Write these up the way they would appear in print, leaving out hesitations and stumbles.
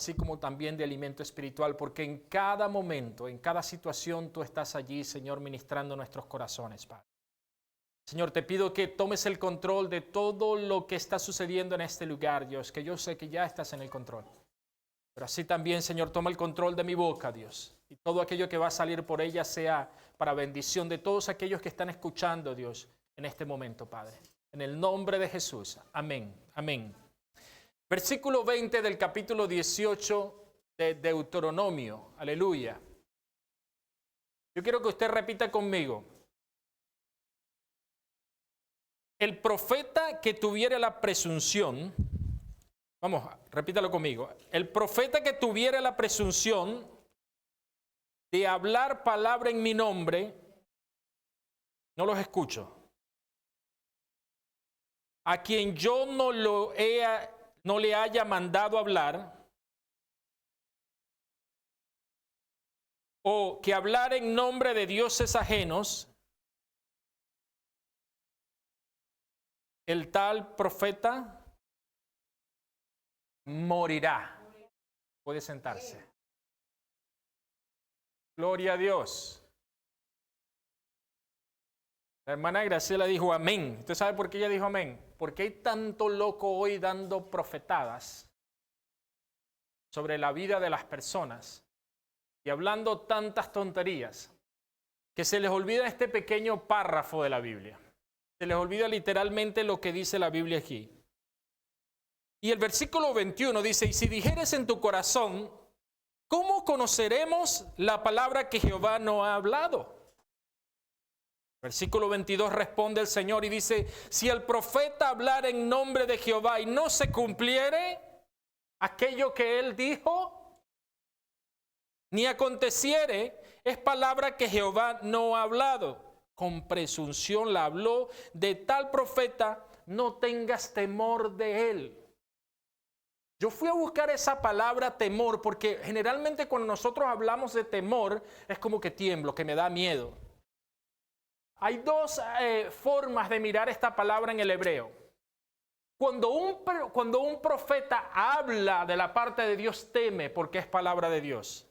así como también de alimento espiritual, porque en cada momento, en cada situación, tú estás allí, Señor, ministrando nuestros corazones, Padre. Señor, te pido que tomes el control de todo lo que está sucediendo en este lugar, Dios, que yo sé que ya estás en el control. Pero así también, Señor, toma el control de mi boca, Dios, y todo aquello que va a salir por ella sea para bendición de todos aquellos que están escuchando, Dios, en este momento, Padre. En el nombre de Jesús. Amén. Amén. Versículo 20 del capítulo 18 de Deuteronomio. Aleluya. Yo quiero que usted repita conmigo. El profeta que tuviera la presunción, vamos, repítalo conmigo. El profeta que tuviera la presunción de hablar palabra en mi nombre, no los escucho. A quien yo no le haya mandado hablar, o que hablar en nombre de dioses ajenos, el tal profeta morirá. Puede sentarse. Gloria a Dios. La hermana Graciela dijo amén. ¿Usted sabe por qué ella dijo amén? Porque hay tanto loco hoy dando profetadas sobre la vida de las personas y hablando tantas tonterías que se les olvida este pequeño párrafo de la Biblia. Se les olvida literalmente lo que dice la Biblia aquí. Y el versículo 21 dice, y si dijeres en tu corazón, ¿cómo conoceremos la palabra que Jehová no ha hablado? Versículo 22 responde el Señor y dice, si el profeta hablara en nombre de Jehová y no se cumpliere aquello que él dijo, ni aconteciere, es palabra que Jehová no ha hablado. Con presunción la habló, de tal profeta no tengas temor de él. Yo fui a buscar esa palabra temor porque generalmente cuando nosotros hablamos de temor es como que tiemblo, que me da miedo. Hay dos formas de mirar esta palabra en el hebreo. Cuando un profeta habla de la parte de Dios, teme porque es palabra de Dios.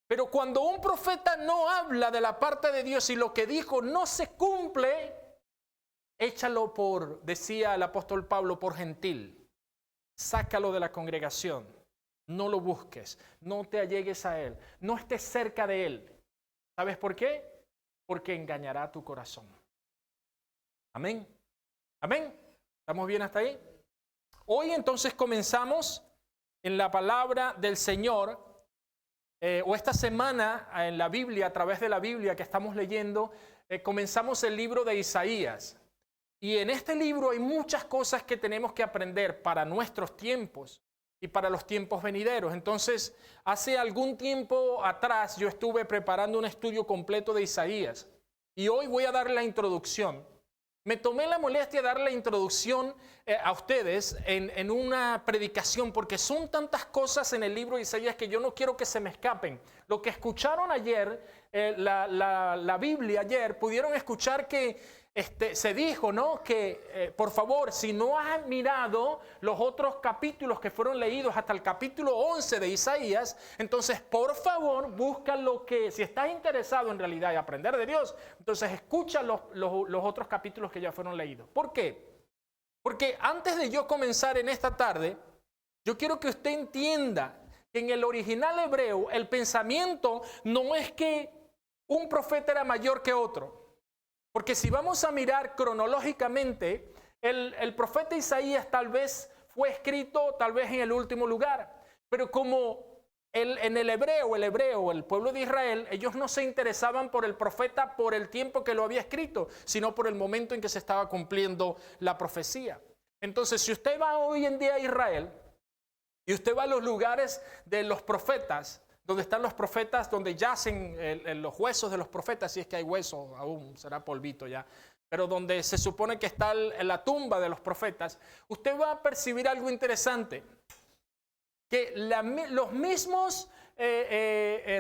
Pero cuando un profeta no habla de la parte de Dios y lo que dijo no se cumple, échalo por, decía el apóstol Pablo, por gentil. Sácalo de la congregación. No lo busques. No te allegues a él. No estés cerca de él. ¿Sabes por qué? Porque engañará tu corazón. Amén. Amén. ¿Estamos bien hasta ahí? Hoy entonces comenzamos en la palabra del Señor, o esta semana en la Biblia, a través de la Biblia que estamos leyendo, comenzamos el libro de Isaías. Y en este libro hay muchas cosas que tenemos que aprender para nuestros tiempos y para los tiempos venideros. Entonces, hace algún tiempo atrás yo estuve preparando un estudio completo de Isaías y hoy voy a dar la introducción. Me tomé la molestia de dar la introducción a ustedes en una predicación porque son tantas cosas en el libro de Isaías que yo no quiero que se me escapen. Lo que escucharon ayer, la Biblia ayer, pudieron escuchar que se dijo, ¿no? Que por favor, si no has mirado los otros capítulos que fueron leídos hasta el capítulo 11 de Isaías, entonces por favor busca lo que, si estás interesado en realidad en aprender de Dios, entonces escucha los otros capítulos que ya fueron leídos. ¿Por qué? Porque antes de yo comenzar en esta tarde, yo quiero que usted entienda que en el original hebreo el pensamiento no es que un profeta era mayor que otro. Porque si vamos a mirar cronológicamente, el profeta Isaías tal vez fue escrito tal vez en el último lugar. Pero como en el hebreo, el pueblo de Israel, ellos no se interesaban por el profeta por el tiempo que lo había escrito, sino por el momento en que se estaba cumpliendo la profecía. Entonces, si usted va hoy en día a Israel y usted va a los lugares de los profetas, donde están los profetas, donde yacen los huesos de los profetas, si es que hay huesos aún, será polvito ya, pero donde se supone que está la tumba de los profetas, usted va a percibir algo interesante, que los mismos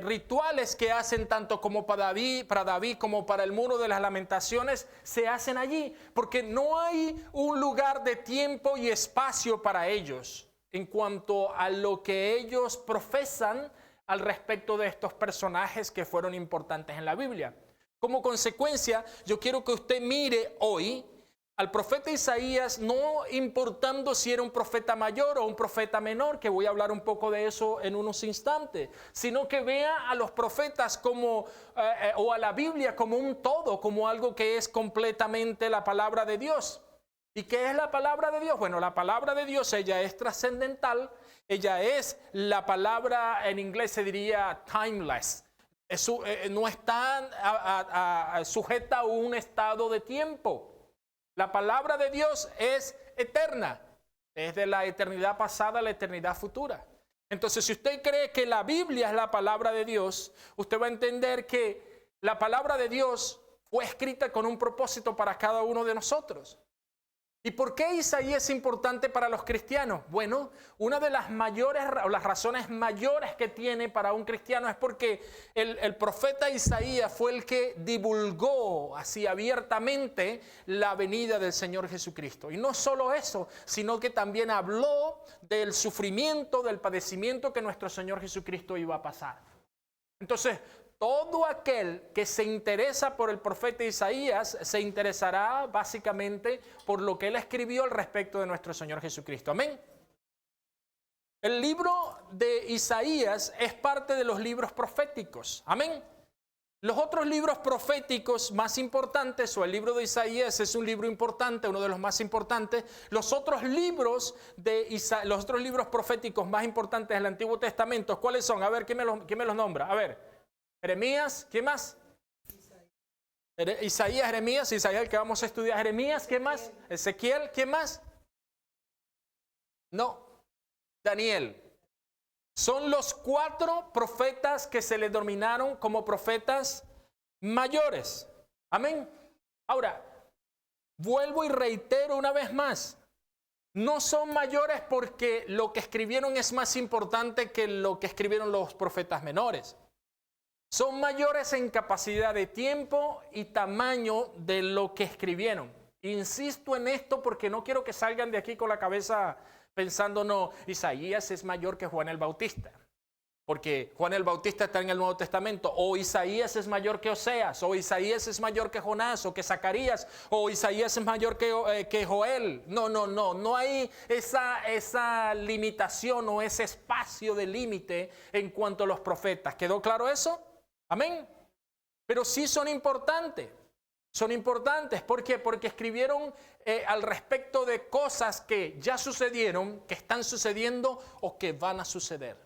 rituales que hacen tanto como para David como para el muro de las lamentaciones se hacen allí, porque no hay un lugar de tiempo y espacio para ellos. en cuanto a lo que ellos profesan al respecto de estos personajes que fueron importantes en la Biblia. Como consecuencia, yo quiero que usted mire hoy al profeta Isaías, no importando si era un profeta mayor o un profeta menor, que voy a hablar un poco de eso en unos instantes, sino que vea a los profetas como, o a la Biblia como un todo, como algo que es completamente la palabra de Dios. ¿Y qué es la palabra de Dios? Bueno, la palabra de Dios, ella es trascendental, ella es la palabra, en inglés se diría timeless. No está sujeta a un estado de tiempo. La palabra de Dios es eterna, es de la eternidad pasada a la eternidad futura. Entonces, si usted cree que la Biblia es la palabra de Dios, usted va a entender que la palabra de Dios fue escrita con un propósito para cada uno de nosotros. ¿Y por qué Isaías es importante para los cristianos? Bueno, una de las mayores, o las razones mayores que tiene para un cristiano es porque el profeta Isaías fue el que divulgó así abiertamente la venida del Señor Jesucristo. Y no solo eso, sino que también habló del sufrimiento, del padecimiento que nuestro Señor Jesucristo iba a pasar. Entonces, todo aquel que se interesa por el profeta Isaías se interesará básicamente por lo que él escribió al respecto de nuestro Señor Jesucristo. Amén. El libro de Isaías es parte de los libros proféticos. Amén. Los otros libros proféticos más importantes, o el libro de Isaías es un libro importante, uno de los más importantes. Los otros libros proféticos más importantes del Antiguo Testamento, ¿cuáles son? A ver, ¿quién me los nombra? A ver. Jeremías, ¿qué más? Isaías, Jeremías, Isaías el que vamos a estudiar. Jeremías, ¿qué más? Ezequiel, ¿qué más? No, Daniel. Son los 4 profetas que se le denominaron como profetas mayores. Amén. Ahora, vuelvo y reitero una vez más. No son mayores porque lo que escribieron es más importante que lo que escribieron los profetas menores. Son mayores en capacidad de tiempo y tamaño de lo que escribieron. Insisto en esto porque no quiero que salgan de aquí con la cabeza pensando, no, Isaías es mayor que Juan el Bautista, porque Juan el Bautista está en el Nuevo Testamento, o Isaías es mayor que Oseas, o Isaías es mayor que Jonás, o que Zacarías, o Isaías es mayor que Joel. No hay esa limitación o ese espacio de límite en cuanto a los profetas. ¿Quedó claro eso? Amén. Pero sí son importantes. Son importantes. ¿Por qué? Porque escribieron al respecto de cosas que ya sucedieron, que están sucediendo o que van a suceder.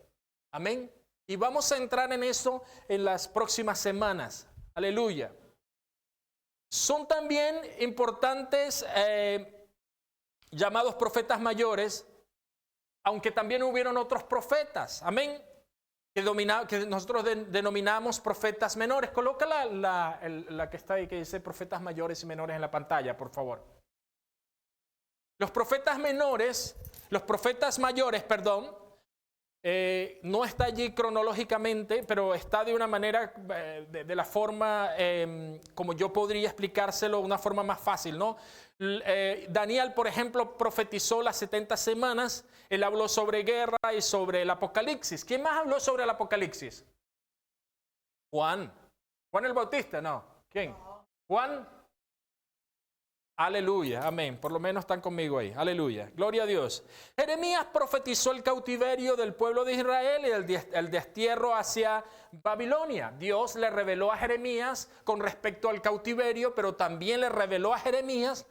Amén. Y vamos a entrar en eso en las próximas semanas. Aleluya. Son también importantes llamados profetas mayores, aunque también hubieron otros profetas. Amén. Que nosotros denominamos profetas menores. Coloca la que está ahí, que dice profetas mayores y menores en la pantalla, por favor. Los profetas mayores, no está allí cronológicamente, pero está de una manera, de la forma como yo podría explicárselo, una forma más fácil, ¿no? Daniel, por ejemplo, profetizó las 70 semanas. Él habló sobre guerra y sobre el Apocalipsis. ¿Quién más habló sobre el Apocalipsis? Juan. Juan el Bautista, no. ¿Quién? Juan. Aleluya, amén. Por lo menos están conmigo ahí. Aleluya, gloria a Dios. Jeremías profetizó el cautiverio del pueblo de Israel y el destierro hacia Babilonia. Dios le reveló a Jeremías con respecto al cautiverio, pero también le reveló a Jeremías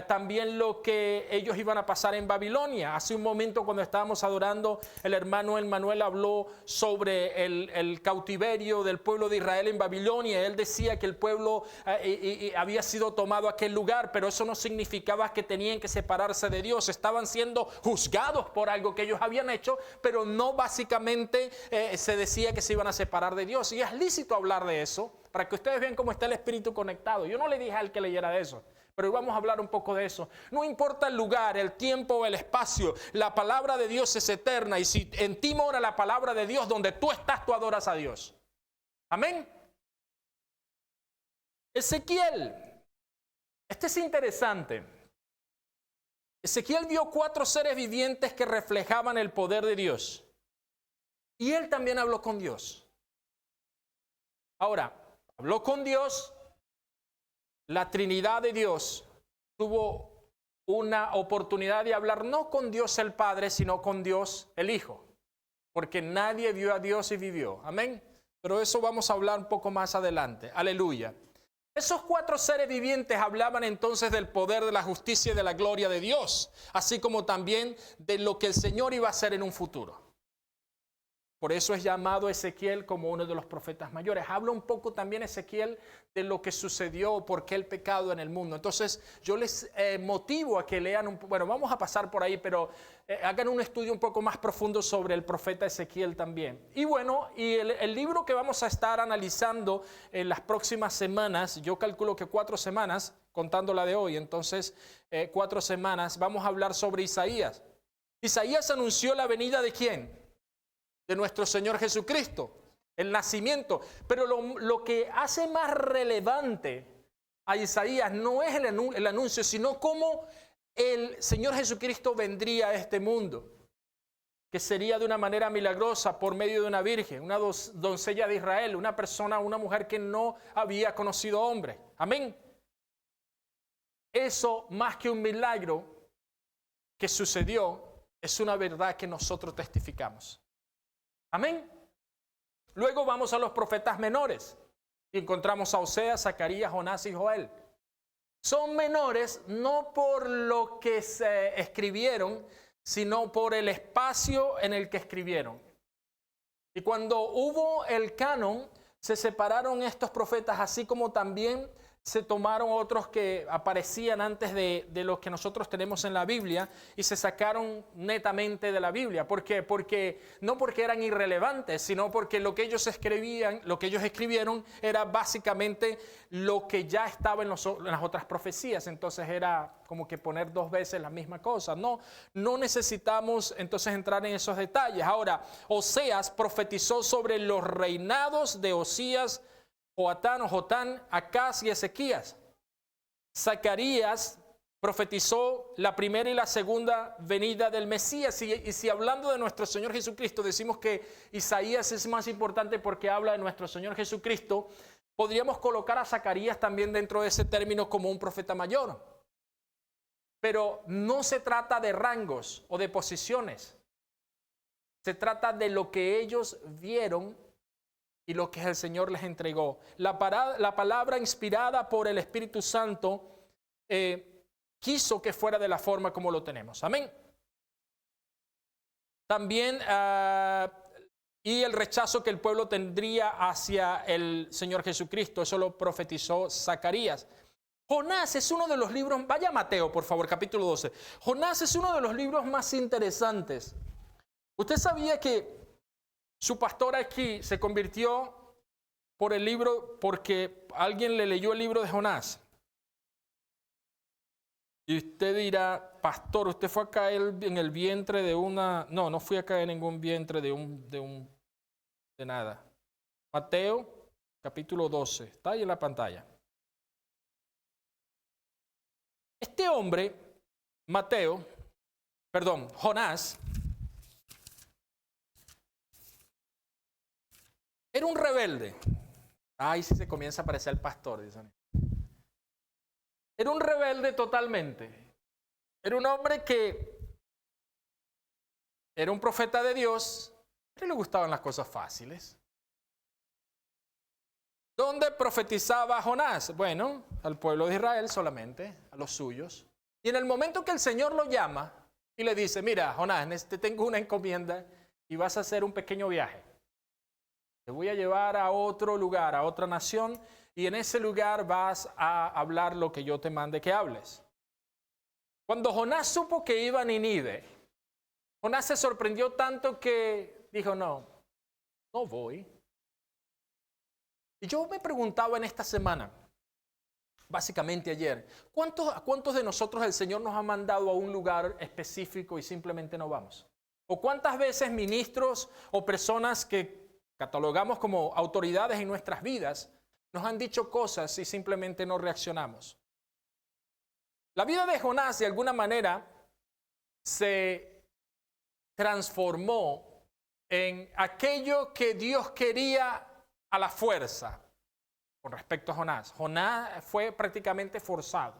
también lo que ellos iban a pasar en Babilonia. Hace un momento, cuando estábamos adorando, el hermano Emmanuel habló sobre el cautiverio del pueblo de Israel en Babilonia. Él decía que el pueblo había sido tomado a aquel lugar, pero eso no significaba que tenían que separarse de Dios. Estaban siendo juzgados por algo que ellos habían hecho, pero no básicamente se decía que se iban a separar de Dios. Y es lícito hablar de eso, para que ustedes vean cómo está el espíritu conectado. Yo no le dije a él que leyera de eso, pero hoy vamos a hablar un poco de eso. No importa el lugar, el tiempo o el espacio, la palabra de Dios es eterna. Y si en ti mora la palabra de Dios, donde tú estás, tú adoras a Dios. Amén. Ezequiel. Este es interesante. Ezequiel vio 4 seres vivientes que reflejaban el poder de Dios. Y él también habló con Dios. Ahora, habló con Dios. La Trinidad de Dios tuvo una oportunidad de hablar no con Dios el Padre, sino con Dios el Hijo. Porque nadie vio a Dios y vivió. Amén. Pero eso vamos a hablar un poco más adelante. Aleluya. Esos 4 seres vivientes hablaban entonces del poder, de la justicia y de la gloria de Dios, así como también de lo que el Señor iba a hacer en un futuro. Por eso es llamado Ezequiel como uno de los profetas mayores. Habla un poco también Ezequiel de lo que sucedió, por qué el pecado en el mundo. Entonces yo les motivo a que lean, bueno, vamos a pasar por ahí, pero hagan un estudio un poco más profundo sobre el profeta Ezequiel también. Y bueno, y el libro que vamos a estar analizando en las próximas semanas, yo calculo que 4 semanas, contando la de hoy, entonces 4 semanas, vamos a hablar sobre Isaías. Isaías anunció la venida ¿de quién? De nuestro Señor Jesucristo, el nacimiento. Pero lo que hace más relevante a Isaías no es el anuncio, sino cómo el Señor Jesucristo vendría a este mundo, que sería de una manera milagrosa por medio de una virgen, una doncella de Israel, una persona, una mujer que no había conocido hombre. Amén. Eso, más que un milagro que sucedió, es una verdad que nosotros testificamos. Amén. Luego vamos a los profetas menores y encontramos a Oseas, Zacarías, Jonás y Joel. Son menores no por lo que se escribieron, sino por el espacio en el que escribieron. Y cuando hubo el canon, se separaron estos profetas, así como también se tomaron otros que aparecían antes de los que nosotros tenemos en la Biblia y se sacaron netamente de la Biblia. ¿Por qué? No porque eran irrelevantes, sino porque lo que ellos escribieron era básicamente lo que ya estaba en las otras profecías. Entonces era como que poner 2 veces la misma cosa. No necesitamos entonces entrar en esos detalles. Ahora, Oseas profetizó sobre los reinados de Osías, Jotán, Acaz y Ezequías. Zacarías profetizó la primera y la segunda venida del Mesías. Y si hablando de nuestro Señor Jesucristo decimos que Isaías es más importante porque habla de nuestro Señor Jesucristo, podríamos colocar a Zacarías también dentro de ese término como un profeta mayor. Pero no se trata de rangos o de posiciones. Se trata de lo que ellos vieron y lo que el Señor les entregó. La palabra inspirada por el Espíritu Santo quiso que fuera de la forma como lo tenemos. Amén. También, y el rechazo que el pueblo tendría hacia el Señor Jesucristo, eso lo profetizó Zacarías. Jonás es uno de los libros, vaya Mateo por favor, capítulo 12. Jonás es uno de los libros más interesantes. ¿Usted sabía que su pastor aquí se convirtió por el libro porque alguien le leyó el libro de Jonás? Y usted dirá, pastor, usted fue a caer en el vientre de una... No fui a caer en ningún vientre de nada. Mateo, capítulo 12, está ahí en la pantalla. Este hombre, Jonás, era un rebelde. Ahí sí se comienza a parecer al pastor, dicen. Era un rebelde totalmente. Era un hombre que era un profeta de Dios, pero le gustaban las cosas fáciles. ¿Dónde profetizaba Jonás? Bueno, al pueblo de Israel solamente, a los suyos. Y en el momento que el Señor lo llama y le dice, mira, Jonás, te tengo una encomienda y vas a hacer un pequeño viaje. Te voy a llevar a otro lugar, a otra nación, y en ese lugar vas a hablar lo que yo te mande que hables. Cuando Jonás supo que iba a Nínive, Jonás se sorprendió tanto que dijo, no voy. Y yo me preguntaba en esta semana, básicamente ayer, ¿a cuántos de nosotros el Señor nos ha mandado a un lugar específico y simplemente no vamos? ¿O cuántas veces ministros o personas que catalogamos como autoridades en nuestras vidas nos han dicho cosas y simplemente no reaccionamos? La vida de Jonás, de alguna manera, se transformó en aquello que Dios quería a la fuerza con respecto a Jonás. Jonás fue prácticamente forzado.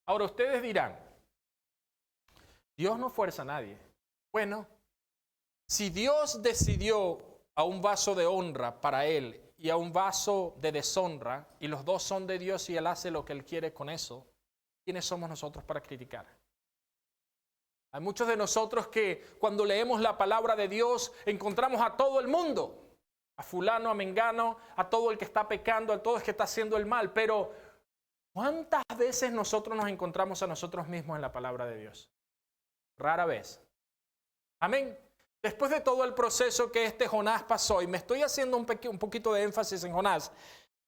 Ahora ustedes dirán, Dios no fuerza a nadie. Bueno, si Dios decidió a un vaso de honra para él y a un vaso de deshonra, y los dos son de Dios y él hace lo que él quiere con eso, ¿quiénes somos nosotros para criticar? Hay muchos de nosotros que cuando leemos la palabra de Dios encontramos a todo el mundo, a fulano, a mengano, a todo el que está pecando, a todo el que está haciendo el mal, pero ¿cuántas veces nosotros nos encontramos a nosotros mismos en la palabra de Dios? Rara vez. Amén. Después de todo el proceso que este Jonás pasó, y me estoy haciendo un poquito de énfasis en Jonás,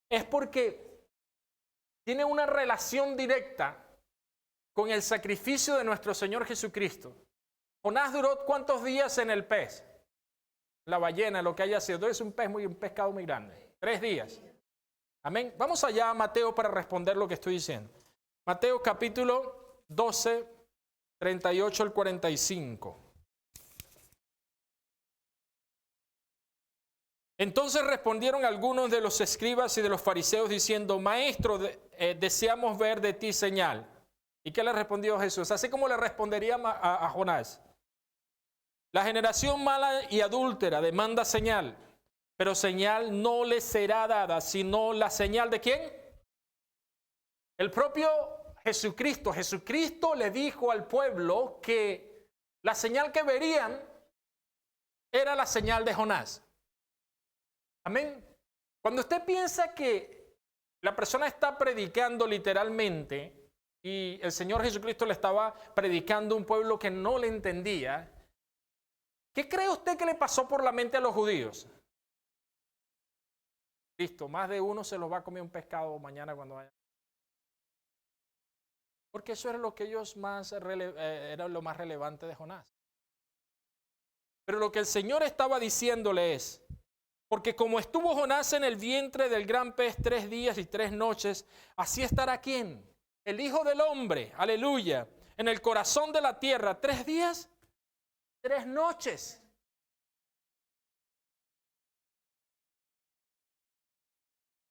es porque tiene una relación directa con el sacrificio de nuestro Señor Jesucristo. Jonás duró ¿cuántos días en el pez? La ballena, lo que haya sido. Es un pescado muy grande. 3 días. Amén. Vamos allá a Mateo para responder lo que estoy diciendo. Mateo capítulo 12, 38 al 45. Entonces respondieron algunos de los escribas y de los fariseos diciendo, Maestro, deseamos ver de ti señal. ¿Y qué le respondió Jesús? Así como le respondería a Jonás. La generación mala y adúltera demanda señal, pero señal no le será dada, sino la señal ¿de quién? El propio Jesucristo. Jesucristo le dijo al pueblo que la señal que verían era la señal de Jonás. Amén. Cuando usted piensa que la persona está predicando literalmente y el Señor Jesucristo le estaba predicando a un pueblo que no le entendía, ¿qué cree usted que le pasó por la mente a los judíos? Listo, más de uno se los va a comer un pescado mañana cuando vaya. Porque eso era lo que ellos era lo más relevante de Jonás. Pero lo que el Señor estaba diciéndole es, porque como estuvo Jonás en el vientre del gran pez 3 días y 3 noches, así estará ¿quién? El Hijo del Hombre, aleluya, en el corazón de la tierra 3 días, 3 noches.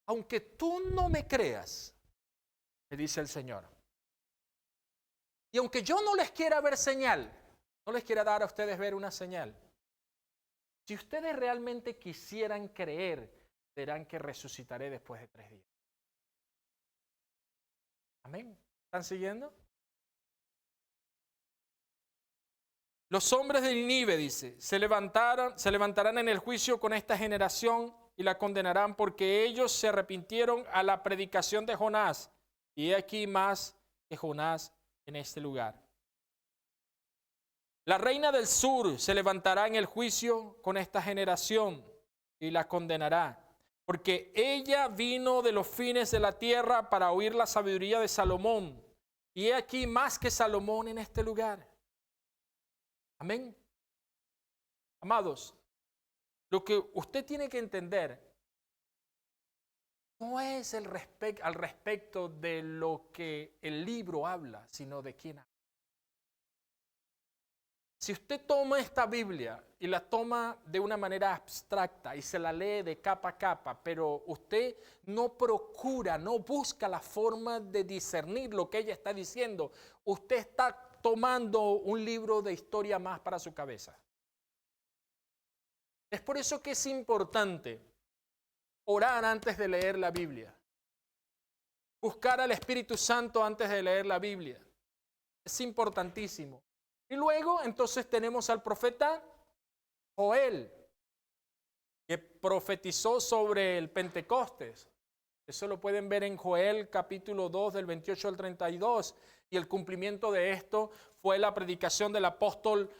Aunque tú no me creas, me dice el Señor, y aunque yo no les quiera ver señal, no les quiera dar a ustedes ver una señal, si ustedes realmente quisieran creer, verán que resucitaré después de 3 días. Amén. ¿Están siguiendo? Los hombres de Nínive, dice, se levantarán en el juicio con esta generación y la condenarán porque ellos se arrepintieron a la predicación de Jonás. Y he aquí más que Jonás en este lugar. La reina del sur se levantará en el juicio con esta generación y la condenará, porque ella vino de los fines de la tierra para oír la sabiduría de Salomón. Y he aquí más que Salomón en este lugar. Amén. Amados, lo que usted tiene que entender no es al respecto de lo que el libro habla, sino de quién habla. Si usted toma esta Biblia y la toma de una manera abstracta y se la lee de capa a capa, pero usted no procura, no busca la forma de discernir lo que ella está diciendo, usted está tomando un libro de historia más para su cabeza. Es por eso que es importante orar antes de leer la Biblia. Buscar al Espíritu Santo antes de leer la Biblia. Es importantísimo. Y luego entonces tenemos al profeta Joel, que profetizó sobre el Pentecostés. Eso lo pueden ver en Joel capítulo 2 del 28 al 32. Y el cumplimiento de esto fue la predicación del apóstol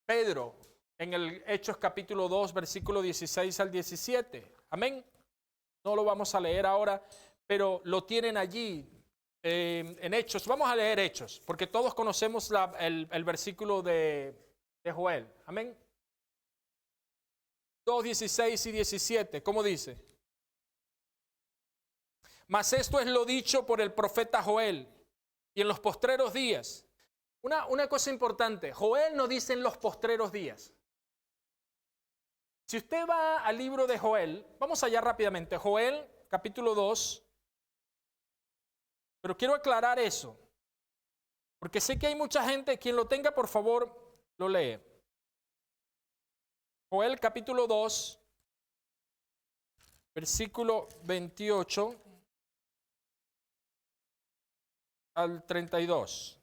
Pedro en el Hechos capítulo 2 versículo 16 al 17. Amén. No lo vamos a leer ahora, pero lo tienen allí. En Hechos, vamos a leer Hechos, porque todos conocemos el versículo de Joel. Amén. 2, 16 y 17, ¿cómo dice? Mas esto es lo dicho por el profeta Joel. y en los postreros días. Una cosa importante, Joel no dice en los postreros días. Si usted va al libro de Joel, vamos allá rápidamente, Joel capítulo 2, pero quiero aclarar eso, porque sé que hay mucha gente, quien lo tenga por favor lo lee. Joel capítulo 2, versículo 28 al 32.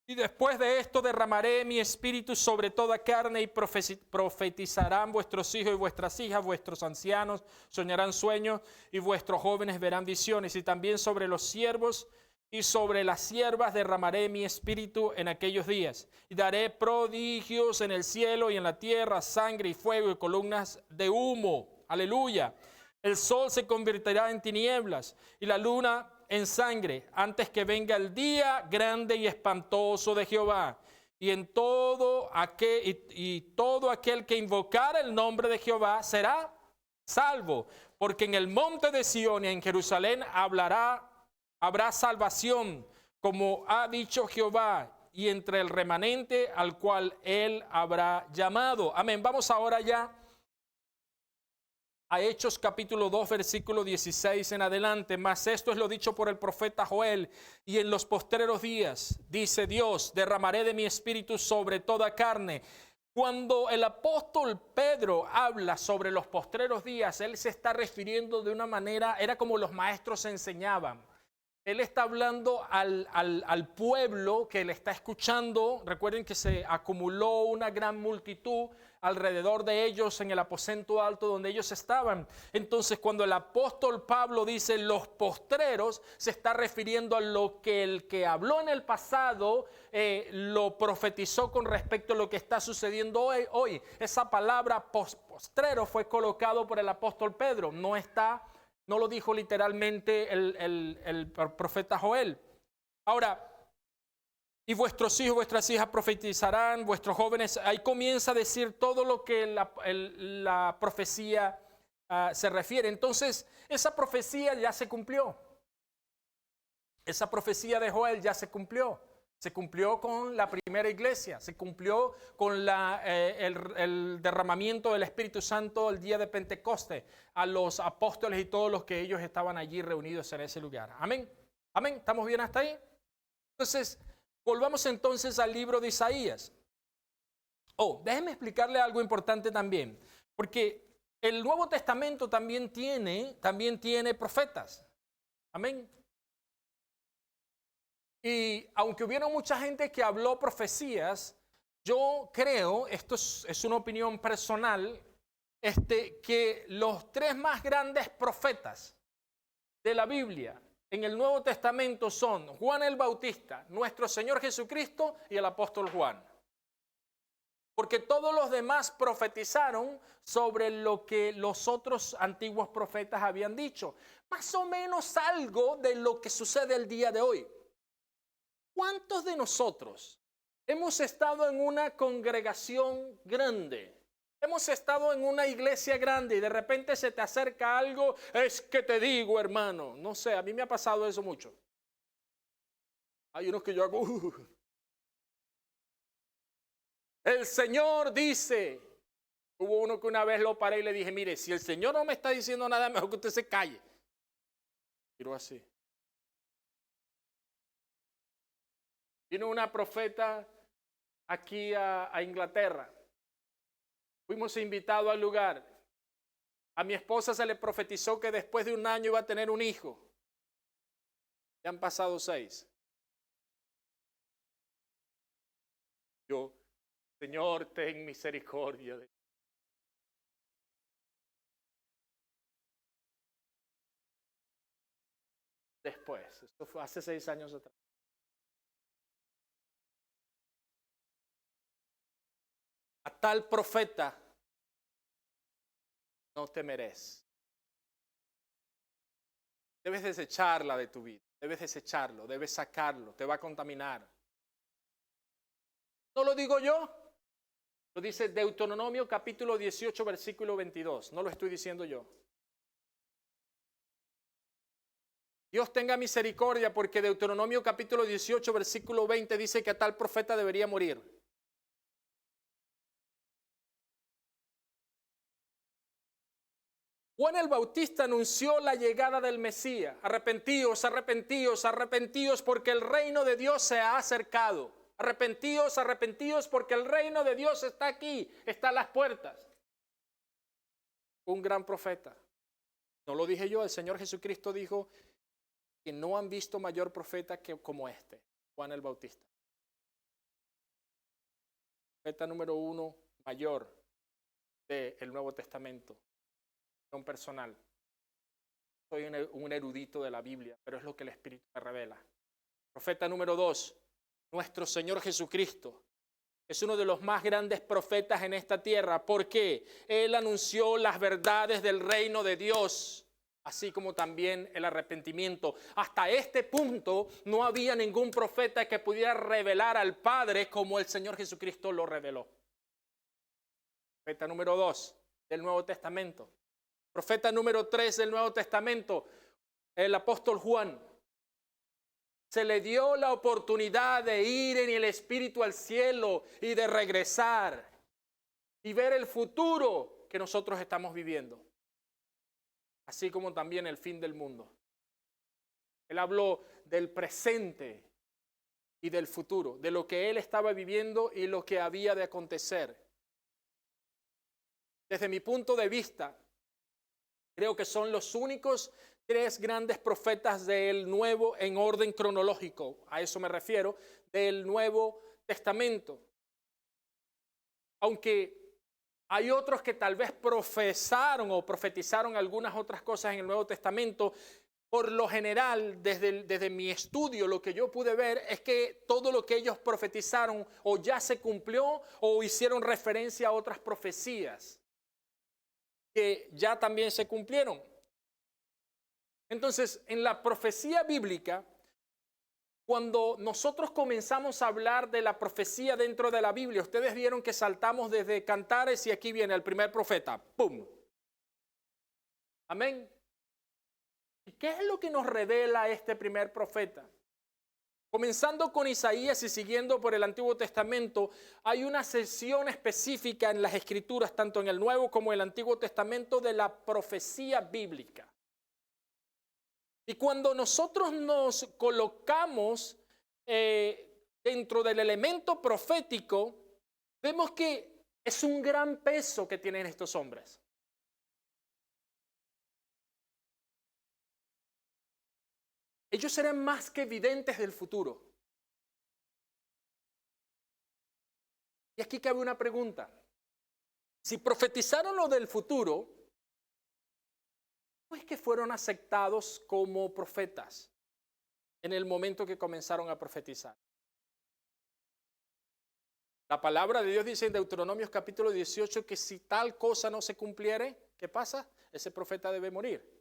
Y después de esto derramaré mi espíritu sobre toda carne y profetizarán vuestros hijos y vuestras hijas, vuestros ancianos soñarán sueños y vuestros jóvenes verán visiones. Y también sobre los siervos y sobre las siervas derramaré mi espíritu en aquellos días. Y daré prodigios en el cielo y en la tierra, sangre y fuego y columnas de humo. Aleluya. El sol se convertirá en tinieblas y la luna en sangre, antes que venga el día grande y espantoso de Jehová. Y todo aquel que invocara el nombre de Jehová será salvo, porque en el monte de Sión y en Jerusalén habrá salvación, como ha dicho Jehová, y entre el remanente al cual él habrá llamado. Amén. Vamos ahora ya a Hechos capítulo 2, versículo 16 en adelante. Mas esto es lo dicho por el profeta Joel: y en los postreros días, dice Dios, derramaré de mi espíritu sobre toda carne. Cuando el apóstol Pedro habla sobre los postreros días, él se está refiriendo de una manera, era como los maestros enseñaban. Él está hablando al pueblo que le está escuchando. Recuerden que se acumuló una gran multitud alrededor de ellos en el aposento alto donde ellos estaban. Entonces, cuando el apóstol Pablo dice los postreros, se está refiriendo a lo que el que habló en el pasado lo profetizó con respecto a lo que está sucediendo hoy. Esa palabra postrero fue colocado por el apóstol Pedro. No lo dijo literalmente el profeta Joel. Ahora, y vuestros hijos, vuestras hijas profetizarán, vuestros jóvenes. Ahí comienza a decir todo lo que la profecía se refiere. Entonces, esa profecía ya se cumplió. Esa profecía de Joel ya se cumplió. Se cumplió con la primera iglesia, se cumplió con el derramamiento del Espíritu Santo el día de Pentecostés a los apóstoles y todos los que ellos estaban allí reunidos en ese lugar. Amén. Amén. ¿Estamos bien hasta ahí? Entonces, volvamos entonces al libro de Isaías. Déjenme explicarle algo importante también, porque el Nuevo Testamento también tiene profetas. Amén. Y aunque hubiera mucha gente que habló profecías, yo creo, esto es una opinión personal, que los tres más grandes profetas de la Biblia en el Nuevo Testamento son Juan el Bautista, nuestro Señor Jesucristo y el apóstol Juan. Porque todos los demás profetizaron sobre lo que los otros antiguos profetas habían dicho. Más o menos algo de lo que sucede el día de hoy. ¿Cuántos de nosotros hemos estado en una congregación grande? Hemos estado en una iglesia grande y de repente se te acerca algo, es que te digo, hermano. No sé, a mí me ha pasado eso mucho. Hay unos que yo hago, el Señor dice. Hubo uno que una vez lo paré y le dije, mire, si el Señor no me está diciendo nada, mejor que usted se calle. Pero así. Vino una profeta aquí a Inglaterra. Fuimos invitados al lugar. A mi esposa se le profetizó que después de un año iba a tener un hijo. Ya han pasado 6. Yo, Señor, ten misericordia de mí. Después, esto fue hace 6 años atrás. A tal profeta no temerás. Debes desecharla de tu vida. Debes desecharlo, debes sacarlo. Te va a contaminar. ¿No lo digo yo? Lo dice Deuteronomio capítulo 18, versículo 22. No lo estoy diciendo yo. Dios tenga misericordia, porque Deuteronomio capítulo 18, versículo 20 dice que tal profeta debería morir. Juan el Bautista anunció la llegada del Mesías. Arrepentíos, arrepentíos, arrepentíos, porque el reino de Dios se ha acercado. Arrepentíos, arrepentíos, porque el reino de Dios está aquí, está a las puertas. Un gran profeta. No lo dije yo, el Señor Jesucristo dijo que no han visto mayor profeta que como este, Juan el Bautista. Profeta número 1 mayor del Nuevo Testamento. No personal. Soy un erudito de la Biblia, pero es lo que el Espíritu me revela. Profeta número 2, nuestro Señor Jesucristo. Es uno de los más grandes profetas en esta tierra. ¿Por qué? Él anunció las verdades del reino de Dios, así como también el arrepentimiento. Hasta este punto no había ningún profeta que pudiera revelar al Padre como el Señor Jesucristo lo reveló. Profeta número 2 del Nuevo Testamento. Profeta número 3 del Nuevo Testamento, el apóstol Juan. Se le dio la oportunidad de ir en el Espíritu al cielo y de regresar y ver el futuro que nosotros estamos viviendo, así como también el fin del mundo. Él habló del presente y del futuro, de lo que él estaba viviendo y lo que había de acontecer. Desde mi punto de vista, creo que son los únicos 3 grandes profetas del Nuevo en orden cronológico, a eso me refiero, del Nuevo Testamento. Aunque hay otros que tal vez profesaron o profetizaron algunas otras cosas en el Nuevo Testamento, por lo general, desde mi estudio, lo que yo pude ver es que todo lo que ellos profetizaron o ya se cumplió o hicieron referencia a otras profecías que ya también se cumplieron. Entonces, en la profecía bíblica, cuando nosotros comenzamos a hablar de la profecía dentro de la Biblia, ustedes vieron que saltamos desde Cantares y aquí viene el primer profeta. ¡Pum! Amén. ¿Y qué es lo que nos revela este primer profeta? Comenzando con Isaías y siguiendo por el Antiguo Testamento, hay una sección específica en las Escrituras, tanto en el Nuevo como en el Antiguo Testamento, de la profecía bíblica. Y cuando nosotros nos colocamos dentro del elemento profético, vemos que es un gran peso que tienen estos hombres. Ellos eran más que videntes del futuro. Y aquí cabe una pregunta. Si profetizaron lo del futuro, ¿cómo es que fueron aceptados como profetas en el momento que comenzaron a profetizar? La palabra de Dios dice en Deuteronomio capítulo 18 que si tal cosa no se cumpliere, ¿qué pasa? Ese profeta debe morir.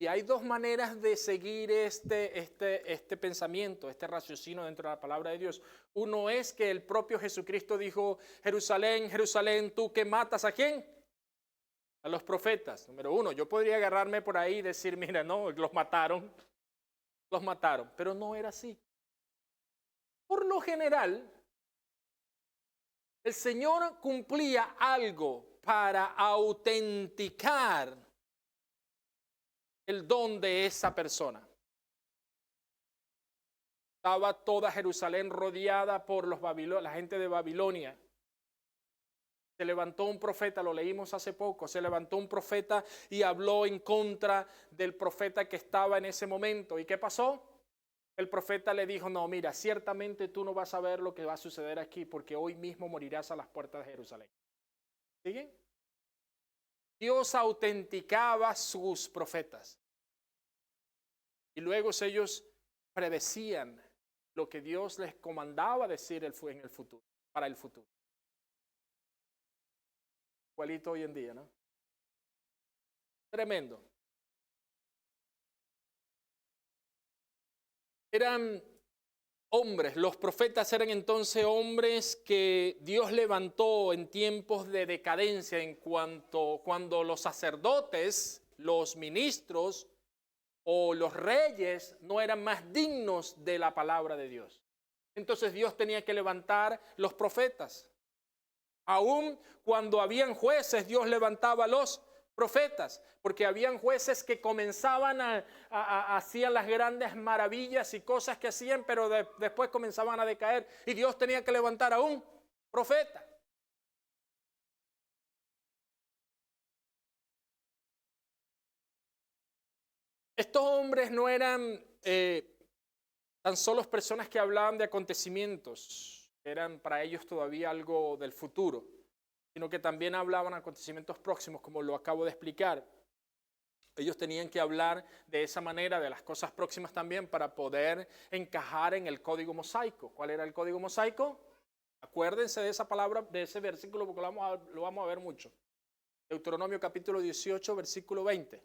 Y hay 2 maneras de seguir este pensamiento, este raciocinio dentro de la palabra de Dios. Uno es que el propio Jesucristo dijo, Jerusalén, Jerusalén, ¿tú que matas a quién? A los profetas. Número 1, yo podría agarrarme por ahí y decir, mira, no, los mataron, pero no era así. Por lo general, el Señor cumplía algo para autenticar el don de esa persona. Estaba toda Jerusalén rodeada por la gente de Babilonia. Se levantó un profeta, lo leímos hace poco, se levantó un profeta y habló en contra del profeta que estaba en ese momento. ¿Y qué pasó? El profeta le dijo, no, mira, ciertamente tú no vas a ver lo que va a suceder aquí porque hoy mismo morirás a las puertas de Jerusalén. ¿Siguen? Dios autenticaba sus profetas. Y luego ellos predecían lo que Dios les comandaba decir en el futuro, para el futuro. Igualito hoy en día, ¿no? Tremendo. Eran hombres, los profetas eran entonces hombres que Dios levantó en tiempos de decadencia, cuando los sacerdotes, los ministros, o los reyes no eran más dignos de la palabra de Dios. Entonces Dios tenía que levantar los profetas. Aún cuando habían jueces, Dios levantaba los profetas, porque habían jueces que comenzaban hacían las grandes maravillas y cosas que hacían, pero después comenzaban a decaer y Dios tenía que levantar a un profeta. Estos hombres no eran tan solo personas que hablaban de acontecimientos, eran para ellos todavía algo del futuro, sino que también hablaban de acontecimientos próximos, como lo acabo de explicar. Ellos tenían que hablar de esa manera de las cosas próximas también para poder encajar en el código mosaico. ¿Cuál era el código mosaico? Acuérdense de esa palabra, de ese versículo, porque lo vamos a ver mucho. Deuteronomio capítulo 18, versículo 20.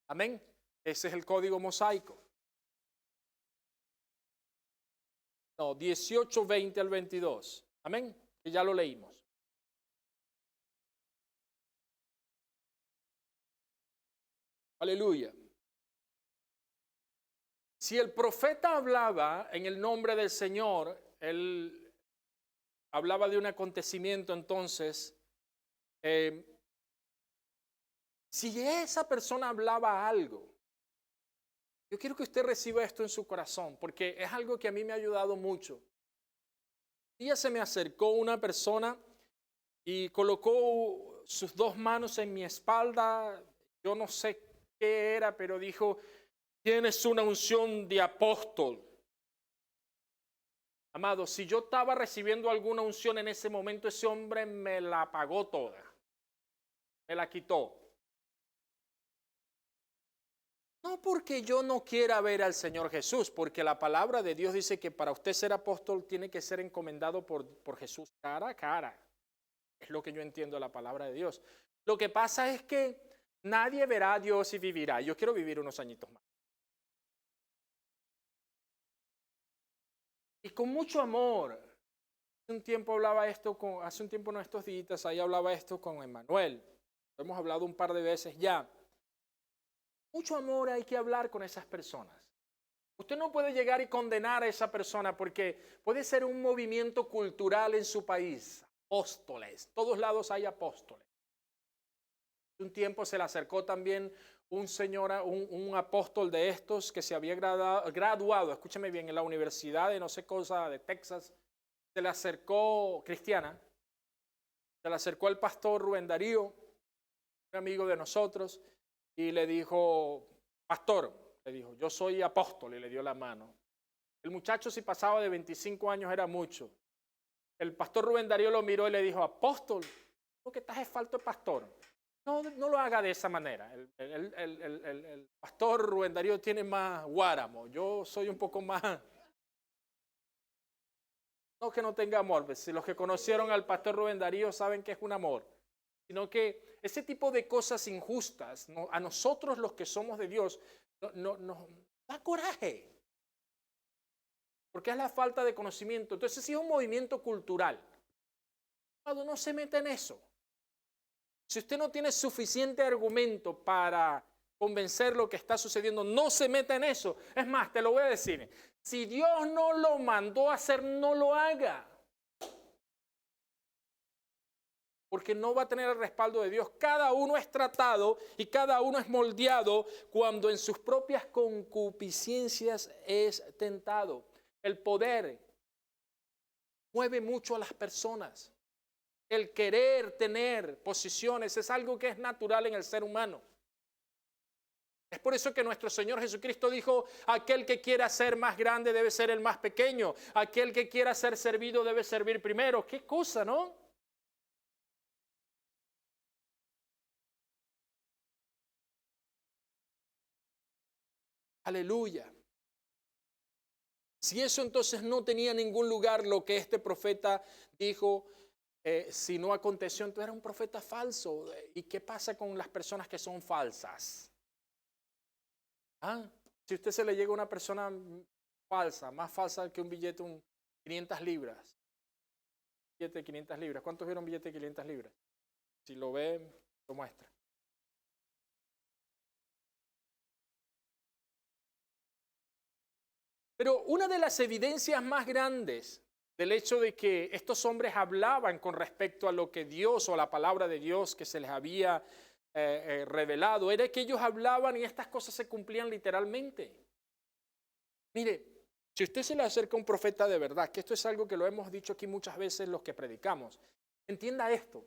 Amén. Ese es el código mosaico. No, 18, 20 al 22. Amén. Que ya lo leímos. Aleluya. Si el profeta hablaba en el nombre del Señor, él hablaba de un acontecimiento, entonces, si esa persona hablaba algo, yo quiero que usted reciba esto en su corazón, porque es algo que a mí me ha ayudado mucho. Un día se me acercó una persona y colocó sus dos manos en mi espalda, yo no sé qué era, pero dijo: tienes una unción de apóstol. Amado, si yo estaba recibiendo alguna unción en ese momento, ese hombre me la apagó toda, me la quitó. No porque yo no quiera ver al Señor Jesús, porque la palabra de Dios dice que para usted ser apóstol tiene que ser encomendado por Jesús cara a cara. Es lo que yo entiendo de la palabra de Dios. Lo que pasa es que nadie verá a Dios y vivirá. Yo quiero vivir unos añitos más. Y con mucho amor. Hace un tiempo hablaba esto hace un tiempo en estos días, ahí hablaba esto con Emmanuel. Hemos hablado un par de veces ya. Mucho amor hay que hablar con esas personas. Usted no puede llegar y condenar a esa persona porque puede ser un movimiento cultural en su país. Apóstoles, todos lados hay apóstoles. Un tiempo se le acercó también un señor, un apóstol de estos que se había graduado, escúcheme bien, en la universidad de no sé cosa de Texas. Se le acercó, cristiana, se le acercó al pastor Rubén Darío, un amigo de nosotros, y le dijo: pastor, le dijo, yo soy apóstol, y le dio la mano. El muchacho, si pasaba de 25 años, era mucho. El pastor Rubén Darío lo miró y le dijo: apóstol, lo que estás es falto de pastor. No, no lo haga de esa manera. El pastor Rubén Darío tiene más guáramo. Yo soy un poco más... No que no tenga amor, pues, si los que conocieron al pastor Rubén Darío saben que es un amor, sino que ese tipo de cosas injustas, a nosotros los que somos de Dios, nos da coraje, porque es la falta de conocimiento. Entonces, si es un movimiento cultural, no se mete en eso. Si usted no tiene suficiente argumento para convencer lo que está sucediendo, no se meta en eso. Es más, te lo voy a decir, si Dios no lo mandó a hacer, no lo haga. Porque no va a tener el respaldo de Dios. Cada uno es tratado y cada uno es moldeado cuando en sus propias concupiscencias es tentado. El poder mueve mucho a las personas. El querer tener posiciones es algo que es natural en el ser humano. Es por eso que nuestro Señor Jesucristo dijo: aquel que quiera ser más grande debe ser el más pequeño. Aquel que quiera ser servido debe servir primero. ¿Qué cosa, no? Aleluya. Si eso entonces no tenía ningún lugar lo que este profeta dijo, si no aconteció, entonces era un profeta falso. ¿Y qué pasa con las personas que son falsas? Si usted se le llega a una persona falsa, más falsa que un billete, 500 libras. Billete de 500 libras. ¿Cuántos vieron billete de 500 libras? Si lo ven, lo muestra. Pero una de las evidencias más grandes del hecho de que estos hombres hablaban con respecto a lo que Dios o a la palabra de Dios que se les había revelado, era que ellos hablaban y estas cosas se cumplían literalmente. Mire, si usted se le acerca a un profeta de verdad, que esto es algo que lo hemos dicho aquí muchas veces los que predicamos, entienda esto.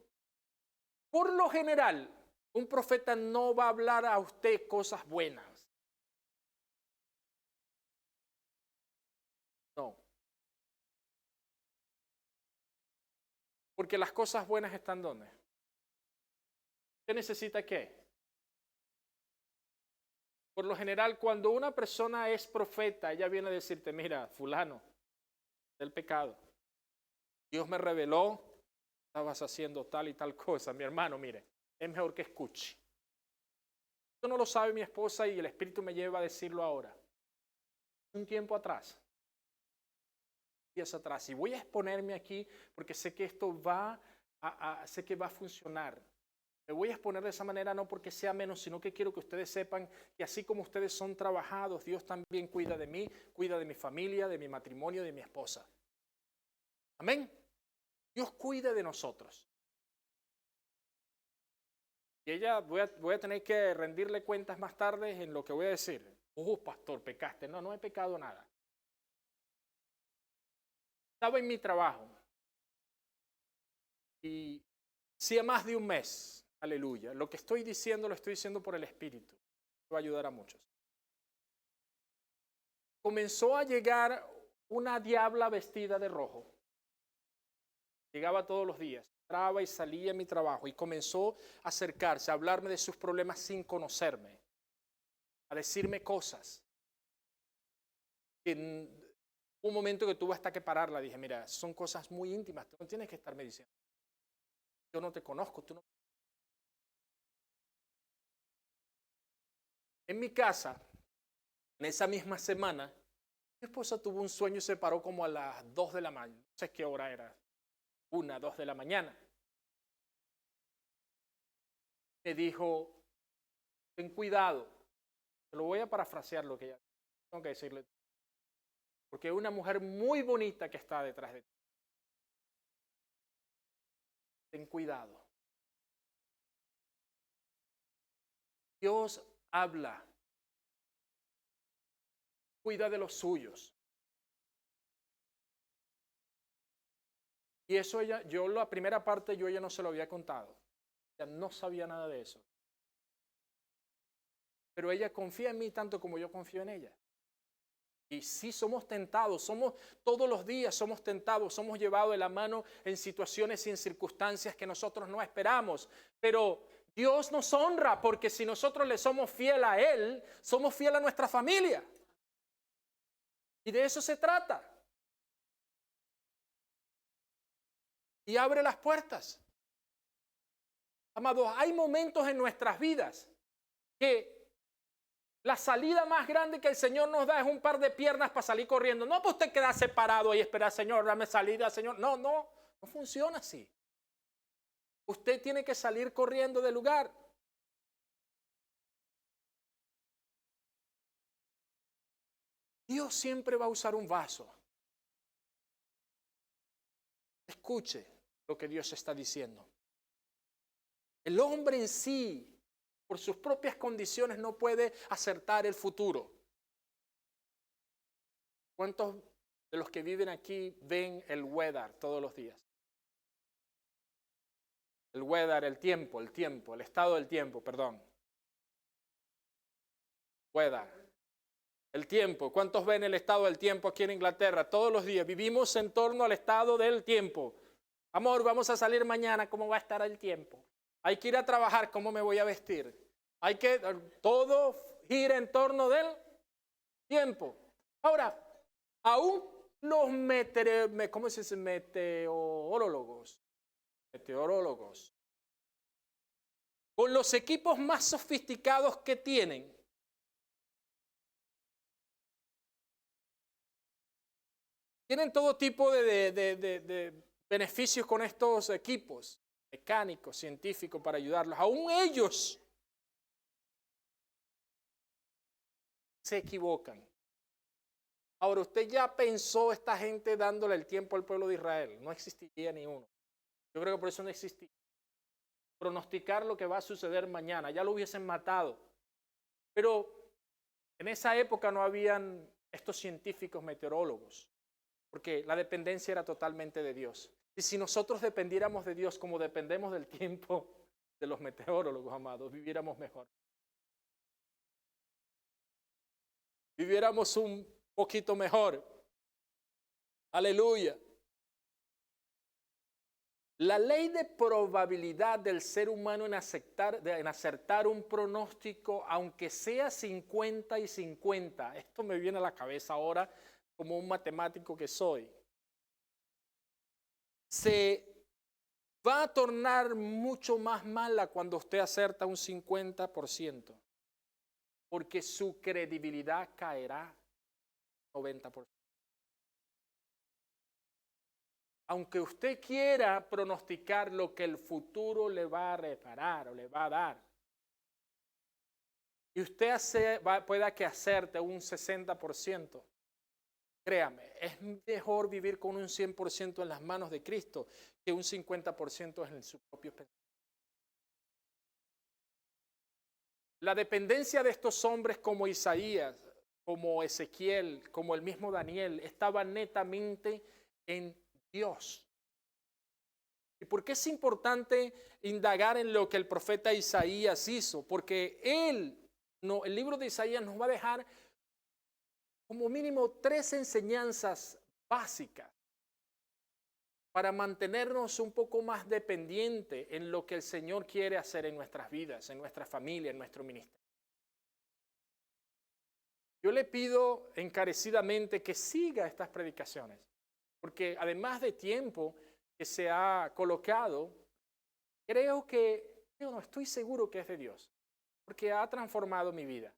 Por lo general, un profeta no va a hablar a usted cosas buenas. No. Porque las cosas buenas están ¿dónde? ¿Usted necesita qué? Por lo general, cuando una persona es profeta, ella viene a decirte, mira, fulano, del pecado. Dios me reveló, estabas haciendo tal y tal cosa. Mi hermano, mire, es mejor que escuche. Esto no lo sabe mi esposa y el Espíritu me lleva a decirlo ahora. Un tiempo atrás. Días atrás. Y voy a exponerme aquí porque sé que esto sé que va a funcionar. Me voy a exponer de esa manera no porque sea menos, sino que quiero que ustedes sepan que así como ustedes son trabajados, Dios también cuida de mí, cuida de mi familia, de mi matrimonio, de mi esposa. Amén. Dios cuida de nosotros. Y ella, voy a tener que rendirle cuentas más tarde en lo que voy a decir. Pastor, pecaste. No, no he pecado nada. Estaba en mi trabajo. Y hacía más de un mes. Aleluya. Lo que estoy diciendo lo estoy diciendo por el Espíritu. Va a ayudar a muchos. Comenzó a llegar una diabla vestida de rojo. Llegaba todos los días. Entraba y salía a mi trabajo y comenzó a acercarse, a hablarme de sus problemas sin conocerme. A decirme cosas. En un momento que tuve hasta que pararla, dije, mira, son cosas muy íntimas. Tú no tienes que estarme diciendo. Yo no te conozco. Tú no. En mi casa, en esa misma semana, mi esposa tuvo un sueño y se paró como a las 2 de la mañana. No sé qué hora era. 1, 2 de la mañana. Me dijo, ten cuidado. Te lo voy a parafrasear lo que ella tengo que decirle. Porque es una mujer muy bonita que está detrás de ti. Ten cuidado. Dios habla. Cuida de los suyos. Y eso la primera parte ella no se lo había contado. Ella no sabía nada de eso. Pero ella confía en mí tanto como yo confío en ella. Y sí somos tentados, todos los días somos tentados, somos llevados de la mano en situaciones y en circunstancias que nosotros no esperamos. Pero Dios nos honra porque si nosotros le somos fiel a Él, somos fiel a nuestra familia. Y de eso se trata. Y abre las puertas. Amados, hay momentos en nuestras vidas que la salida más grande que el Señor nos da es un par de piernas para salir corriendo. No para usted quedarse parado y esperar, Señor, dame salida, Señor. No funciona así. Usted tiene que salir corriendo del lugar. Dios siempre va a usar un vaso. Escuche lo que Dios está diciendo. El hombre en sí, por sus propias condiciones, no puede acertar el futuro. ¿Cuántos de los que viven aquí ven el weather todos los días? El weather, el tiempo, el estado del tiempo, perdón. Weather. El tiempo. ¿Cuántos ven el estado del tiempo aquí en Inglaterra? Todos los días. Vivimos en torno al estado del tiempo. Amor, vamos a salir mañana. ¿Cómo va a estar el tiempo? Hay que ir a trabajar. ¿Cómo me voy a vestir? Todo gira en torno del tiempo. Ahora, aún los meteorólogos, con los equipos más sofisticados que tienen, todo tipo de beneficios con estos equipos mecánicos, científicos para ayudarlos. Aún ellos se equivocan. Ahora, usted ya pensó esta gente dándole el tiempo al pueblo de Israel. No existiría ni uno. Yo creo que por eso no existía. Pronosticar lo que va a suceder mañana. Ya lo hubiesen matado. Pero en esa época no habían estos científicos meteorólogos, porque la dependencia era totalmente de Dios. Y si nosotros dependiéramos de Dios como dependemos del tiempo de los meteorólogos, amados, viviéramos mejor. Viviéramos un poquito mejor. Aleluya. La ley de probabilidad del ser humano en acertar un pronóstico, aunque sea 50 y 50, esto me viene a la cabeza ahora como un matemático que soy, se va a tornar mucho más mala cuando usted acerta un 50%, porque su credibilidad caerá 90%. Aunque usted quiera pronosticar lo que el futuro le va a reparar o le va a dar, y usted pueda que acerte un 60%, créame, es mejor vivir con un 100% en las manos de Cristo que un 50% en su propio pensamiento. La dependencia de estos hombres como Isaías, como Ezequiel, como el mismo Daniel, estaba netamente en Dios. ¿Y por qué es importante indagar en lo que el profeta Isaías hizo? Porque el libro de Isaías nos va a dejar como mínimo 3 enseñanzas básicas para mantenernos un poco más dependientes en lo que el Señor quiere hacer en nuestras vidas, en nuestra familia, en nuestro ministerio. Yo le pido encarecidamente que siga estas predicaciones, porque además de tiempo que se ha colocado, estoy seguro que es de Dios, porque ha transformado mi vida.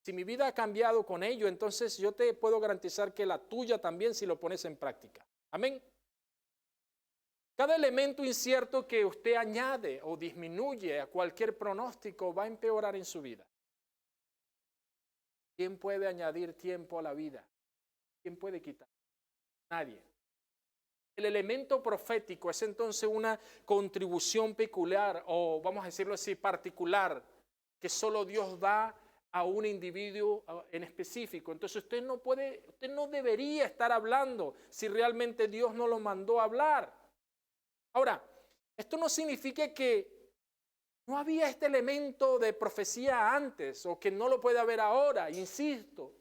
Si mi vida ha cambiado con ello, entonces yo te puedo garantizar que la tuya también si lo pones en práctica. Amén. Cada elemento incierto que usted añade o disminuye a cualquier pronóstico va a empeorar en su vida. ¿Quién puede añadir tiempo a la vida? ¿Quién puede quitar? Nadie. El elemento profético es entonces una contribución peculiar, o vamos a decirlo así, particular, que solo Dios da a un individuo en específico. Entonces usted no debería estar hablando si realmente Dios no lo mandó a hablar. Ahora, esto no significa que no había este elemento de profecía antes o que no lo puede haber ahora, insisto.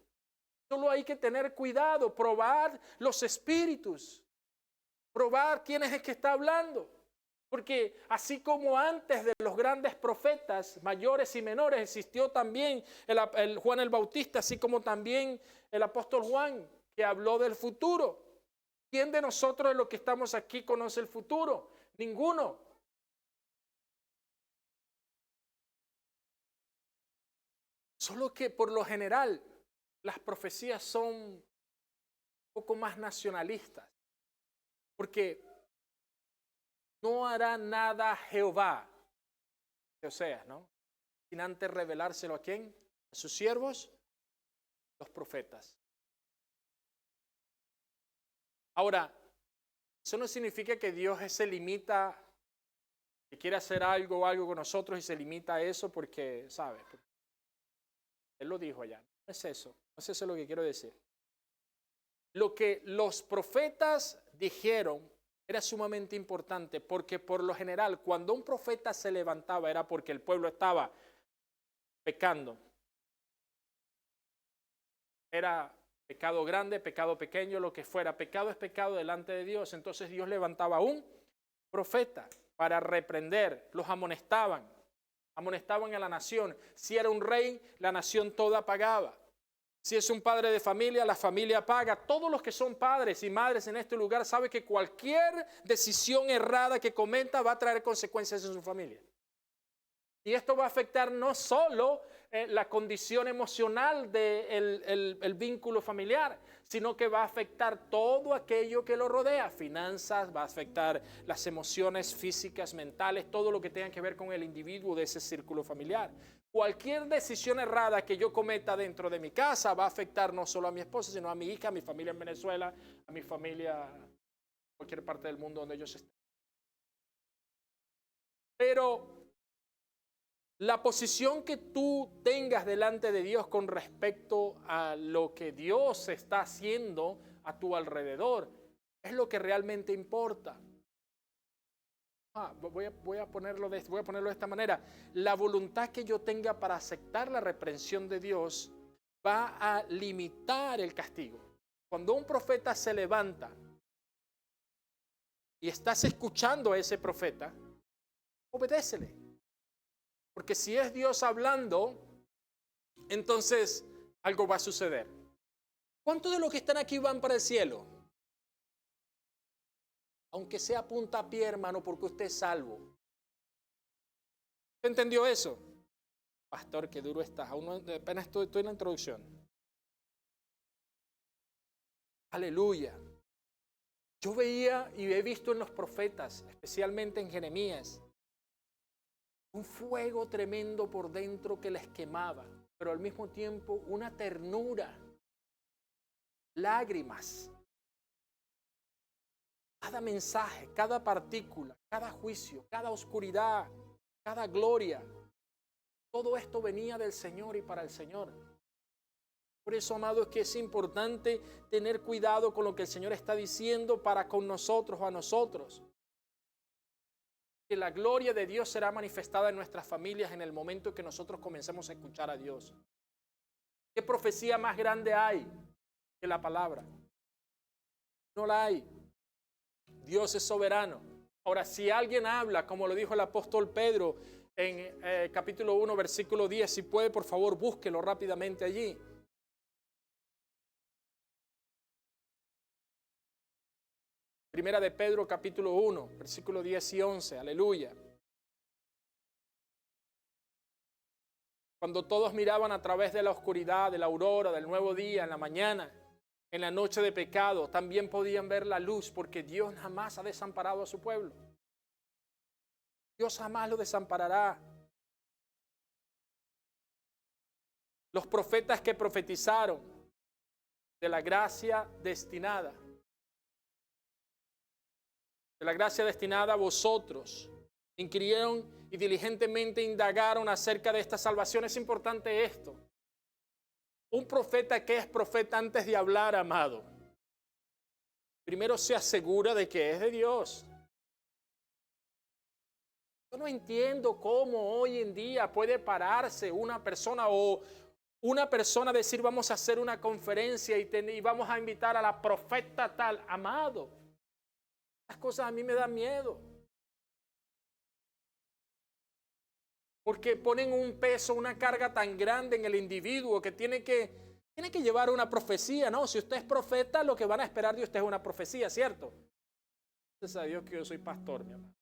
Solo hay que tener cuidado, probar los espíritus, probar quién es el que está hablando. Porque así como antes de los grandes profetas, mayores y menores, existió también el Juan el Bautista, así como también el apóstol Juan, que habló del futuro. ¿Quién de nosotros de los que estamos aquí conoce el futuro? Ninguno. Solo que por lo general las profecías son un poco más nacionalistas. Porque no hará nada Jehová, Oseas, ¿no? Sin antes revelárselo ¿a quién? A sus siervos, los profetas. Ahora, eso no significa que Dios se limita, que quiere hacer algo con nosotros y se limita a eso porque, ¿sabe? Él lo dijo allá. No es eso. No es eso lo que quiero decir. Lo que los profetas dijeron era sumamente importante porque por lo general cuando un profeta se levantaba era porque el pueblo estaba pecando. Era pecado grande, pecado pequeño, lo que fuera. Pecado es pecado delante de Dios. Entonces Dios levantaba un profeta para reprender. Los amonestaban a la nación. Si era un rey, la nación toda pagaba. Si es un padre de familia, la familia paga. Todos los que son padres y madres en este lugar saben que cualquier decisión errada que cometa va a traer consecuencias en su familia. Y esto va a afectar no solo la condición emocional del vínculo familiar, sino que va a afectar todo aquello que lo rodea. Finanzas, va a afectar las emociones físicas, mentales, todo lo que tenga que ver con el individuo de ese círculo familiar. cualquier decisión errada que yo cometa dentro de mi casa va a afectar no solo a mi esposa, sino a mi hija, a mi familia en Venezuela, a mi familia en cualquier parte del mundo donde ellos estén. Pero la posición que tú tengas delante de Dios con respecto a lo que Dios está haciendo a tu alrededor es lo que realmente importa. Voy a ponerlo de esta manera. La voluntad que yo tenga para aceptar la reprensión de Dios va a limitar el castigo. Cuando un profeta se levanta y estás escuchando a ese profeta, obedécele. Porque si es Dios hablando, entonces algo va a suceder. ¿Cuántos de los que están aquí van para el cielo? Aunque sea puntapié, hermano, porque usted es salvo. ¿Usted entendió eso? Pastor, qué duro estás. Apenas estoy en la introducción. Aleluya. Yo veía y he visto en los profetas, especialmente en Jeremías, un fuego tremendo por dentro que les quemaba, pero al mismo tiempo una ternura, lágrimas. Cada mensaje, cada partícula, cada juicio, cada oscuridad, cada gloria, todo esto venía del Señor y para el Señor. Por eso, amado, es que es importante tener cuidado con lo que el Señor está diciendo para con nosotros o a nosotros. Que la gloria de Dios será manifestada en nuestras familias en el momento que nosotros comencemos a escuchar a Dios. ¿Qué profecía más grande hay que la palabra? No la hay. Dios es soberano. Ahora, si alguien habla, como lo dijo el apóstol Pedro en capítulo 1, versículo 10, si puede, por favor, búsquelo rápidamente allí. Primera de Pedro, capítulo 1, versículo 10 y 11. Aleluya. Cuando todos miraban a través de la oscuridad, de la aurora, del nuevo día, en la mañana, en la noche de pecado, también podían ver la luz, porque Dios jamás ha desamparado a su pueblo. Dios jamás lo desamparará. Los profetas que profetizaron de la gracia destinada, a vosotros, inquirieron y diligentemente indagaron acerca de esta salvación. Es importante esto. Un profeta que es profeta antes de hablar, amado, primero se asegura de que es de Dios. Yo no entiendo cómo hoy en día puede pararse una persona decir vamos a hacer una conferencia y vamos a invitar a la profeta tal. Amado, estas cosas a mí me dan miedo. Porque ponen un peso, una carga tan grande en el individuo que tiene que llevar una profecía, ¿no? Si usted es profeta, lo que van a esperar de usted es una profecía, ¿cierto? Gracias a Dios que yo soy pastor, mi amado.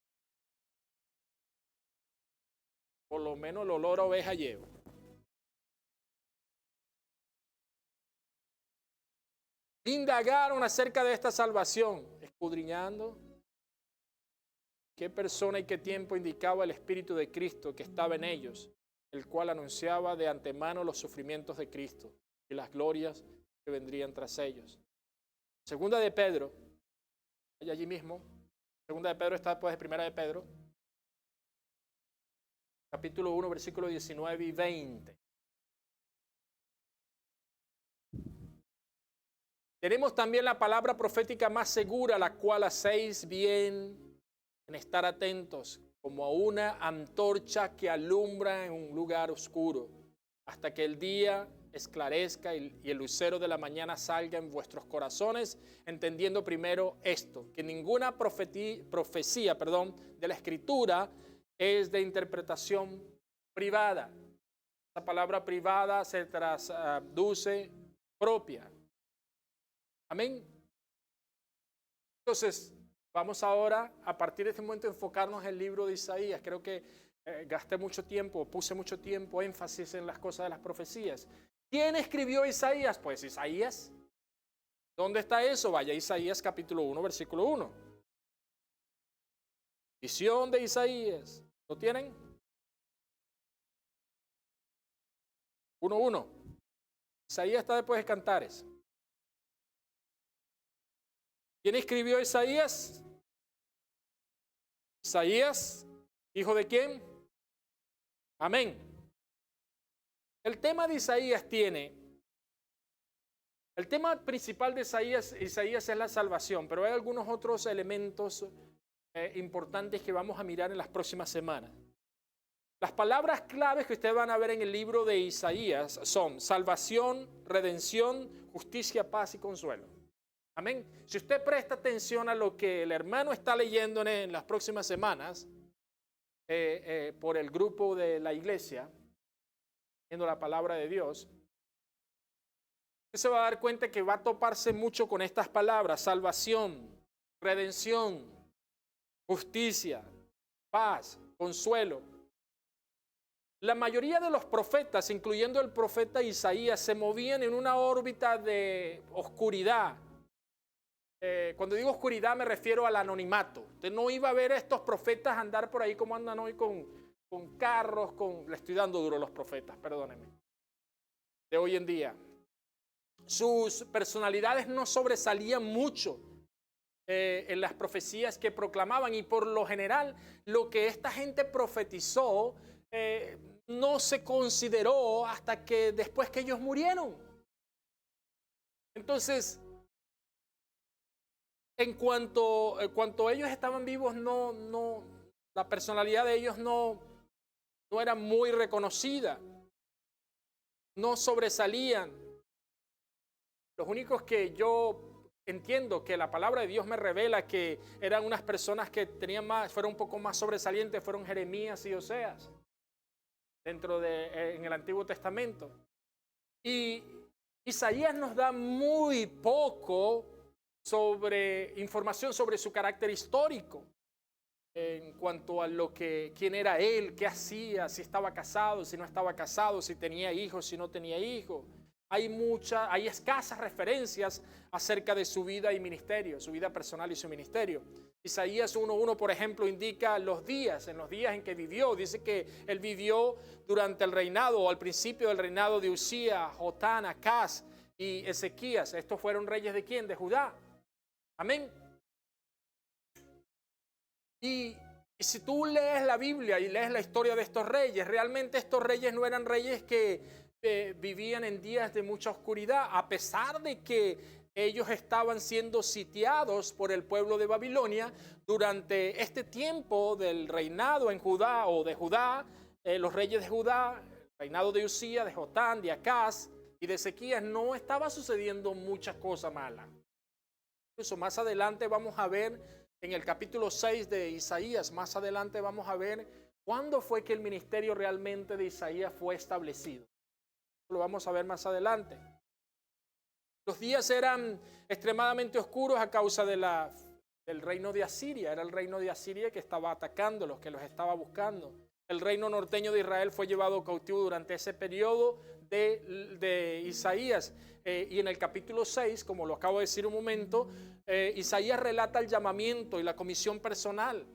Por lo menos el olor a oveja llevo. Indagaron acerca de esta salvación, escudriñando qué persona y qué tiempo indicaba el Espíritu de Cristo que estaba en ellos, el cual anunciaba de antemano los sufrimientos de Cristo y las glorias que vendrían tras ellos. Segunda de Pedro, allí mismo, Segunda de Pedro está después de Primera de Pedro, capítulo 1, versículos 19 y 20. Tenemos también la palabra profética más segura, la cual hacéis bien en estar atentos, como a una antorcha que alumbra en un lugar oscuro, hasta que el día esclarezca y el lucero de la mañana salga en vuestros corazones, entendiendo primero esto, que ninguna profecía de la Escritura es de interpretación privada. La palabra privada se traduce propia. Amén. Entonces, vamos ahora, a partir de este momento, a enfocarnos en el libro de Isaías. Creo que puse mucho tiempo, énfasis en las cosas de las profecías. ¿Quién escribió Isaías? Pues Isaías. ¿Dónde está eso? Vaya a Isaías capítulo 1, versículo 1. Visión de Isaías. ¿Lo tienen? 1:1. Isaías está después de Cantares. ¿Quién escribió Isaías? Isaías, ¿hijo de quién? Amén. El tema de Isaías el tema principal de Isaías es la salvación, pero hay algunos otros elementos importantes que vamos a mirar en las próximas semanas. Las palabras claves que ustedes van a ver en el libro de Isaías son salvación, redención, justicia, paz y consuelo. Amén. Si usted presta atención a lo que el hermano está leyendo en las próximas semanas por el grupo de la iglesia, viendo la palabra de Dios, usted se va a dar cuenta que va a toparse mucho con estas palabras: salvación, redención, justicia, paz, consuelo. La mayoría de los profetas, incluyendo el profeta Isaías, se movían en una órbita de oscuridad. Cuando digo oscuridad me refiero al anonimato. Usted no iba a ver a estos profetas andar por ahí como andan hoy con carros, le estoy dando duro a los profetas, perdónenme, de hoy en día. Sus personalidades no sobresalían mucho en las profecías que proclamaban, y por lo general lo que esta gente profetizó no se consideró hasta que después que ellos murieron. Entonces, en cuanto ellos estaban vivos, la personalidad de ellos no era muy reconocida, no sobresalían. Los únicos que yo entiendo que la palabra de Dios me revela que eran unas personas que fueron un poco más sobresalientes fueron Jeremías y Oseas en el Antiguo Testamento. Y Isaías nos da muy poco información sobre su carácter histórico, en cuanto a quién era él, qué hacía, si estaba casado, si no estaba casado, si tenía hijos, si no tenía hijos. Hay escasas referencias acerca de su vida y ministerio, su vida personal y su ministerio. Isaías 1:1, por ejemplo, indica en los días en que vivió. Dice que él vivió durante el reinado o al principio del reinado de Usías, Jotán, Acaz y Ezequías. Estos fueron reyes ¿de quién? De Judá. Amén. Y si tú lees la Biblia y lees la historia de estos reyes, realmente estos reyes no eran reyes que vivían en días de mucha oscuridad, a pesar de que ellos estaban siendo sitiados por el pueblo de Babilonia durante este tiempo del reinado en Judá o de Judá. Los reyes de Judá, el reinado de Usías, de Jotán, de Acaz y de Ezequías, no estaba sucediendo muchas cosas malas. Incluso más adelante vamos a ver en el capítulo 6 de Isaías, más adelante vamos a ver cuándo fue que el ministerio realmente de Isaías fue establecido. Lo vamos a ver más adelante. Los días eran extremadamente oscuros a causa del reino de Asiria. Era el reino de Asiria que estaba atacándolos, que los estaba buscando. El reino norteño de Israel fue llevado cautivo durante ese periodo de Isaías. Y en el capítulo 6, como lo acabo de decir un momento, Isaías relata el llamamiento y la comisión personal,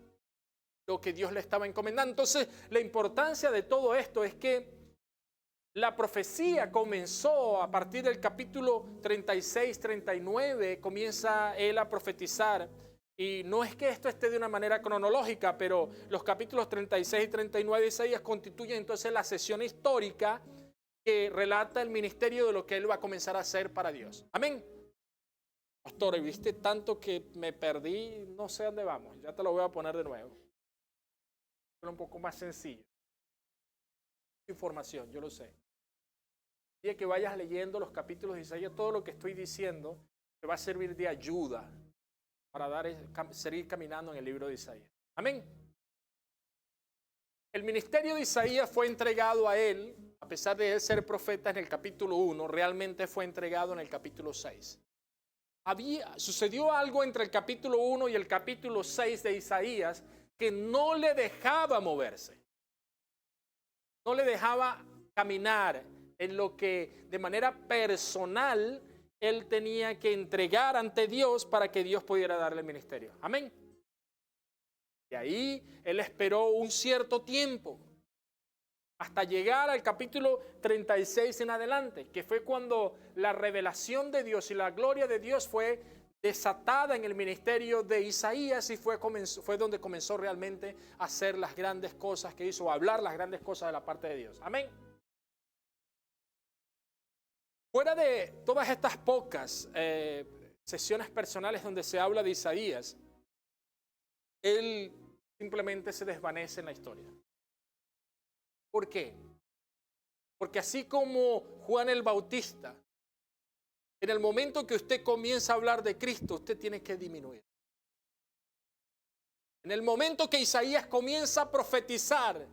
lo que Dios le estaba encomendando. Entonces, la importancia de todo esto es que la profecía comenzó a partir del capítulo 36, 39, comienza él a profetizar. Y no es que esto esté de una manera cronológica, pero los capítulos 36 y 39 de Isaías constituyen entonces la sesión histórica que relata el ministerio de lo que él va a comenzar a hacer para Dios. Amén. Pastor, viste tanto que me perdí, no sé dónde vamos, ya te lo voy a poner de nuevo. Un poco más sencillo. Información, yo lo sé. El día que vayas leyendo los capítulos de Isaías, todo lo que estoy diciendo te va a servir de ayuda para seguir caminando en el libro de Isaías. Amén. El ministerio de Isaías fue entregado a él, a pesar de él ser profeta en el capítulo 1, realmente fue entregado en el capítulo 6. Sucedió algo entre el capítulo 1 y el capítulo 6 de Isaías que no le dejaba moverse. No le dejaba caminar en lo que de manera personal él tenía que entregar ante Dios para que Dios pudiera darle el ministerio. Amén. Y ahí él esperó un cierto tiempo. hasta llegar al capítulo 36 en adelante, que fue cuando la revelación de Dios y la gloria de Dios fue desatada en el ministerio de Isaías y fue donde comenzó realmente a hacer las grandes cosas que hizo, a hablar las grandes cosas de la parte de Dios. Amén. Fuera de todas estas pocas sesiones personales donde se habla de Isaías, él simplemente se desvanece en la historia. ¿Por qué? Porque así como Juan el Bautista, en el momento que usted comienza a hablar de Cristo, usted tiene que disminuir. En el momento que Isaías comienza a profetizar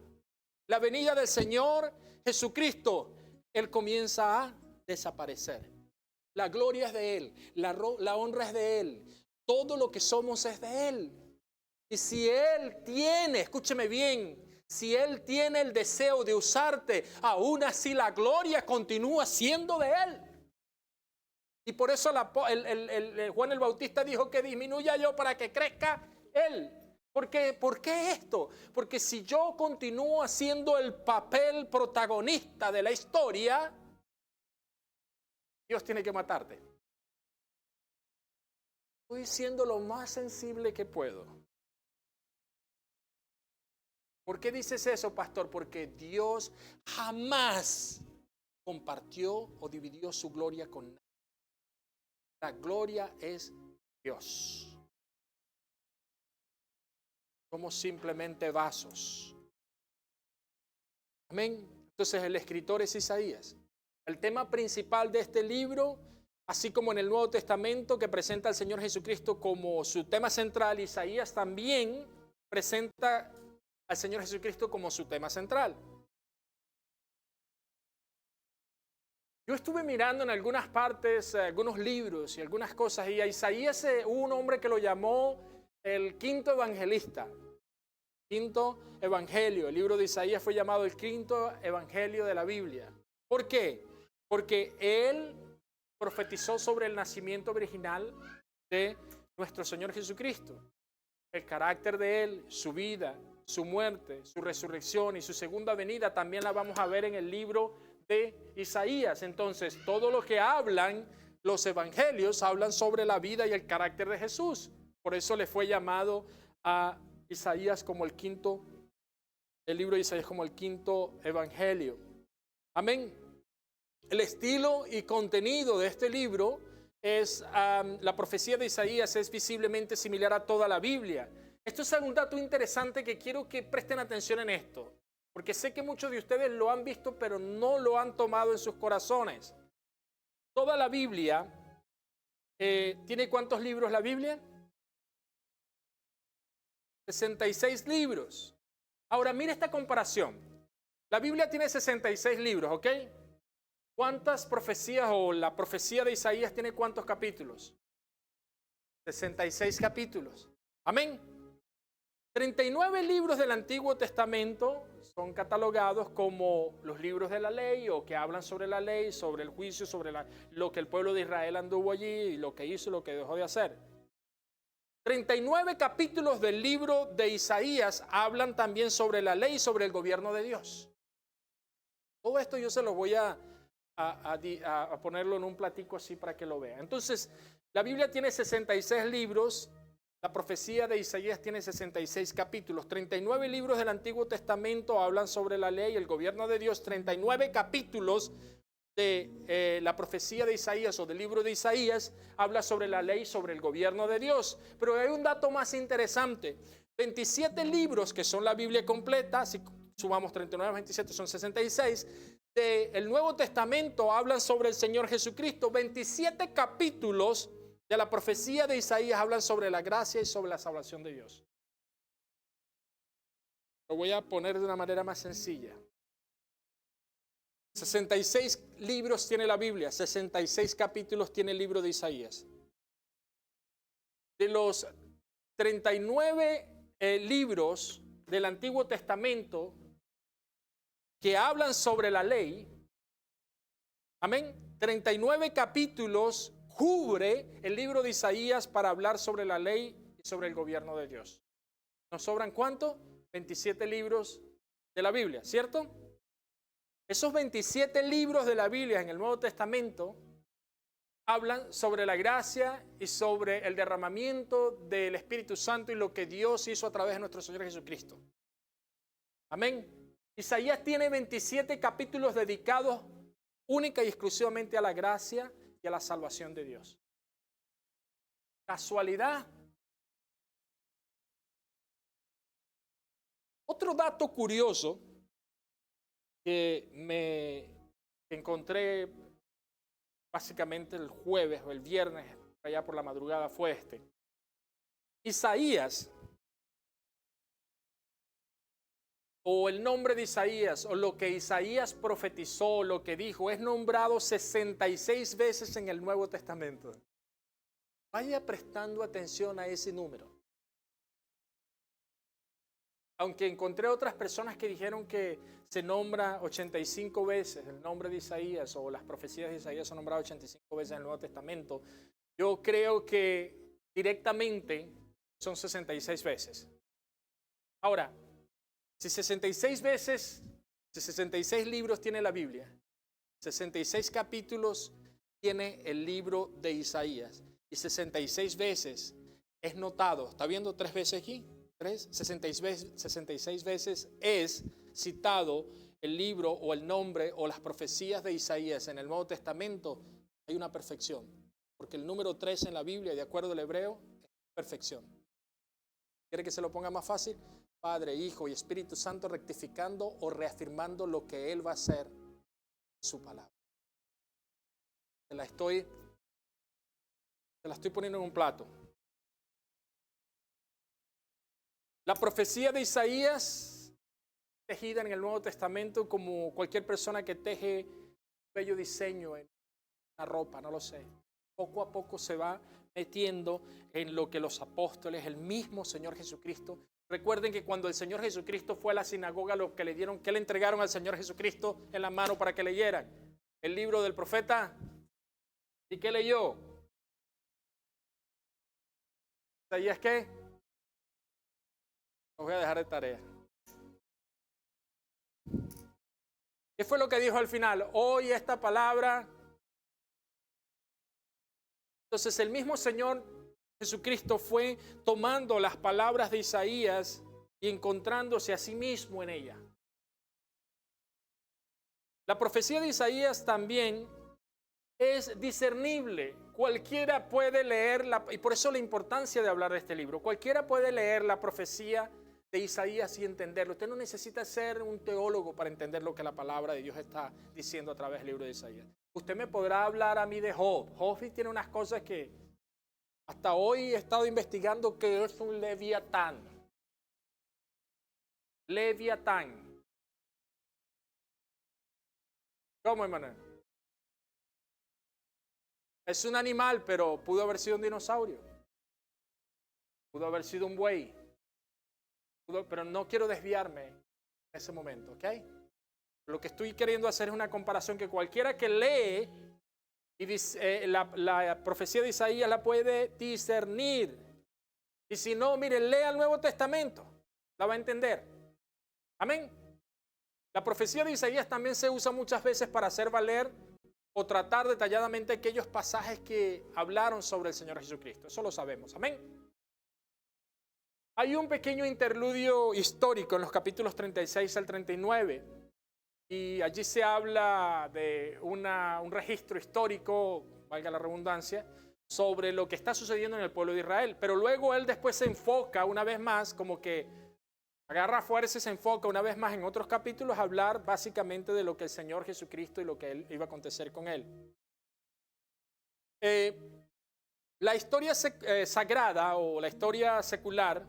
la venida del Señor Jesucristo, Él comienza a desaparecer. La gloria es de Él, la honra es de Él, todo lo que somos es de Él. Y si Él tiene, escúcheme bien, si Él tiene el deseo de usarte, aún así la gloria continúa siendo de Él. Y por eso Juan el Bautista dijo que disminuya yo para que crezca Él. ¿Por qué esto? Porque si yo continúo haciendo el papel protagonista de la historia, Dios tiene que matarte. Estoy siendo lo más sensible que puedo. ¿Por qué dices eso, pastor? Porque Dios jamás compartió o dividió su gloria con nadie. La gloria es Dios. Somos simplemente vasos. Amén. Entonces el escritor es Isaías. El tema principal de este libro, así como en el Nuevo Testamento que presenta al Señor Jesucristo como su tema central, Isaías también presenta al Señor Jesucristo como su tema central. Yo estuve mirando en algunas partes, algunos libros y algunas cosas, y a Isaías hubo un hombre que lo llamó el quinto evangelista. Quinto evangelio. El libro de Isaías fue llamado el quinto evangelio de la Biblia. ¿Por qué? Porque él profetizó sobre el nacimiento virginal de nuestro Señor Jesucristo. El carácter de él, su vida, su muerte, su resurrección y su segunda venida también la vamos a ver en el libro de Isaías. Entonces, todo lo que hablan los evangelios hablan sobre la vida y el carácter de Jesús. Por eso le fue llamado a Isaías como el libro de Isaías como el quinto evangelio. Amén. El estilo y contenido de este libro es, la profecía de Isaías es visiblemente similar a toda la Biblia. Esto es un dato interesante que quiero que presten atención en esto, porque sé que muchos de ustedes lo han visto, pero no lo han tomado en sus corazones. Toda la Biblia, ¿tiene cuántos libros la Biblia? 66 libros. Ahora, mire esta comparación. La Biblia tiene 66 libros, ¿ok? ¿Cuántas profecías o la profecía de Isaías tiene cuántos capítulos? 66 capítulos. Amén. 39 libros del Antiguo Testamento son catalogados como los libros de la ley o que hablan sobre la ley, sobre el juicio, sobre lo que el pueblo de Israel anduvo allí y lo que hizo y lo que dejó de hacer. 39 capítulos del libro de Isaías hablan también sobre la ley y sobre el gobierno de Dios. Todo esto yo se lo voy a ponerlo en un platico así para que lo vean. Entonces, la Biblia tiene 66 libros, la profecía de Isaías tiene 66 capítulos, 39 libros del Antiguo Testamento hablan sobre la ley y el gobierno de Dios, 39 capítulos de la profecía de Isaías o del libro de Isaías habla sobre la ley, sobre el gobierno de Dios. Pero hay un dato más interesante. 27 libros que son la Biblia completa, si sumamos 39 a 27 son 66, del Nuevo Testamento hablan sobre el Señor Jesucristo. 27 capítulos de la profecía de Isaías hablan sobre la gracia y sobre la salvación de Dios. Lo voy a poner de una manera más sencilla. 66 libros tiene la Biblia, 66 capítulos tiene el libro de Isaías. De los 39 libros del Antiguo Testamento que hablan sobre la ley, amén, 39 capítulos cubre el libro de Isaías para hablar sobre la ley y sobre el gobierno de Dios. ¿Nos sobran cuánto? 27 libros de la Biblia, ¿cierto? Esos 27 libros de la Biblia en el Nuevo Testamento hablan sobre la gracia y sobre el derramamiento del Espíritu Santo y lo que Dios hizo a través de nuestro Señor Jesucristo. Amén. Isaías tiene 27 capítulos dedicados única y exclusivamente a la gracia y a la salvación de Dios. ¿Casualidad? Otro dato curioso que me encontré básicamente el jueves o el viernes, allá por la madrugada, fue este. Isaías, o el nombre de Isaías, o lo que Isaías profetizó, lo que dijo, es nombrado 66 veces en el Nuevo Testamento. Vaya prestando atención a ese número. Aunque encontré otras personas que dijeron que se nombra 85 veces el nombre de Isaías, o las profecías de Isaías son nombradas 85 veces en el Nuevo Testamento, yo creo que directamente son 66 veces. Ahora, si 66 veces, si 66 libros tiene la Biblia, 66 capítulos tiene el libro de Isaías, y 66 veces es notado, ¿está viendo 3 veces aquí? 66 veces es citado el libro o el nombre o las profecías de Isaías en el Nuevo Testamento. Hay una perfección, porque el número 3 en la Biblia, de acuerdo al hebreo, es perfección. ¿Quiere que se lo ponga más fácil? Padre, Hijo y Espíritu Santo rectificando o reafirmando lo que Él va a hacer en su palabra. Se la estoy poniendo en un plato. La profecía de Isaías, tejida en el Nuevo Testamento como cualquier persona que teje un bello diseño en una ropa, no lo sé. Poco a poco se va metiendo en lo que los apóstoles, el mismo Señor Jesucristo. Recuerden que cuando el Señor Jesucristo fue a la sinagoga, lo que le dieron, ¿qué le entregaron al Señor Jesucristo en la mano para que leyeran? El libro del profeta. ¿Y qué leyó? ¿Isaías qué? Os voy a dejar de tarea. ¿Qué fue lo que dijo al final? Hoy esta palabra. Entonces el mismo Señor Jesucristo fue tomando las palabras de Isaías y encontrándose a sí mismo en ella. La profecía de Isaías también es discernible. Cualquiera puede leerla, y por eso la importancia de hablar de este libro. Cualquiera puede leer la profecía de Isaías y entenderlo. Usted no necesita ser un teólogo para entender lo que la palabra de Dios está diciendo a través del libro de Isaías. Usted me podrá hablar a mí de Job. Job tiene unas cosas que hasta hoy he estado investigando que es un leviatán. Leviatán. ¿Cómo, hermano? Es un animal, pero pudo haber sido un dinosaurio. Pudo haber sido un buey. Pero no quiero desviarme en ese momento, ¿ok? Lo que estoy queriendo hacer es una comparación que cualquiera que lee y dice, la profecía de Isaías la puede discernir. Y si no, mire, lea el Nuevo Testamento, la va a entender. Amén. La profecía de Isaías también se usa muchas veces para hacer valer o tratar detalladamente aquellos pasajes que hablaron sobre el Señor Jesucristo. Eso lo sabemos. Amén. Hay un pequeño interludio histórico en los capítulos 36 al 39 y allí se habla de un registro histórico, valga la redundancia, sobre lo que está sucediendo en el pueblo de Israel. Pero luego él después se enfoca una vez más, como que agarra fuerza y se enfoca una vez más en otros capítulos a hablar básicamente de lo que el Señor Jesucristo y lo que iba a acontecer con él. La historia sagrada o la historia secular,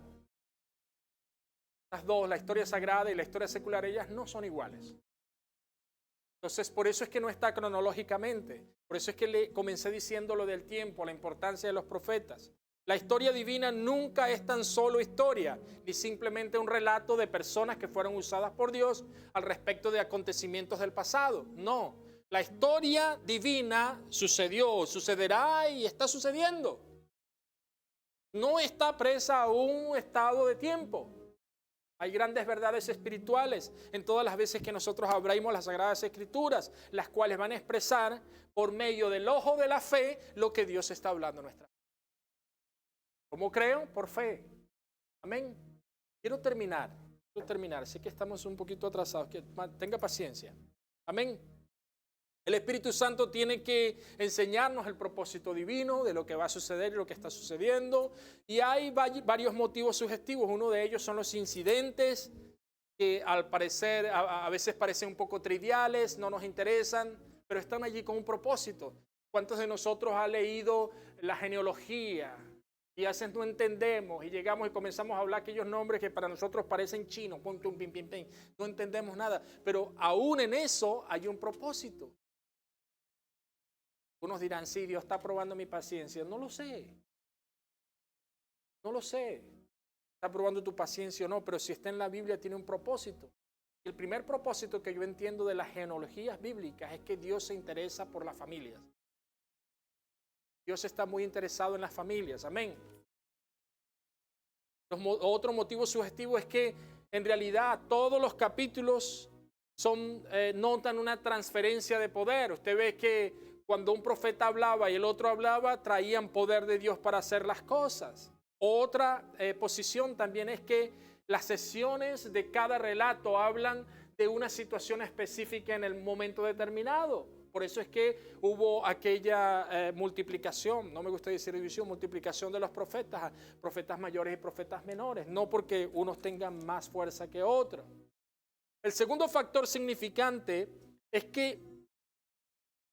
las dos, la historia sagrada y la historia secular, ellas no son iguales. Entonces, por eso es que no está cronológicamente. Por eso es que le comencé diciendo lo del tiempo, la importancia de los profetas. La historia divina nunca es tan solo historia, ni simplemente un relato de personas que fueron usadas por Dios al respecto de acontecimientos del pasado. No, la historia divina sucedió, sucederá y está sucediendo. No está presa a un estado de tiempo. Hay grandes verdades espirituales en todas las veces que nosotros abrimos las Sagradas Escrituras, las cuales van a expresar por medio del ojo de la fe lo que Dios está hablando en nuestra vida. ¿Cómo creo? Por fe. Amén. Quiero terminar. Sé que estamos un poquito atrasados. Tenga paciencia. Amén. El Espíritu Santo tiene que enseñarnos el propósito divino de lo que va a suceder y lo que está sucediendo. Y hay varios motivos sugestivos. Uno de ellos son los incidentes que al parecer a veces parecen un poco triviales, no nos interesan, pero están allí con un propósito. ¿Cuántos de nosotros han leído la genealogía? Y a veces no entendemos y llegamos y comenzamos a hablar aquellos nombres que para nosotros parecen chinos. No entendemos nada, pero aún en eso hay un propósito. Unos dirán, sí, Dios está probando mi paciencia. No lo sé. Está probando tu paciencia o no, pero si está en la Biblia tiene un propósito. El primer propósito que yo entiendo de las genealogías bíblicas es que Dios se interesa por las familias. Dios está muy interesado en las familias. Amén. Otro motivo sugestivo es que en realidad todos los capítulos notan una transferencia de poder. Usted ve que cuando un profeta hablaba y el otro hablaba, traían poder de Dios para hacer las cosas. Otra posición también es que las sesiones de cada relato hablan de una situación específica en el momento determinado. Por eso es que hubo aquella multiplicación, no me gusta decir división, multiplicación de los profetas, profetas mayores y profetas menores, no porque unos tengan más fuerza que otros. El segundo factor significante es que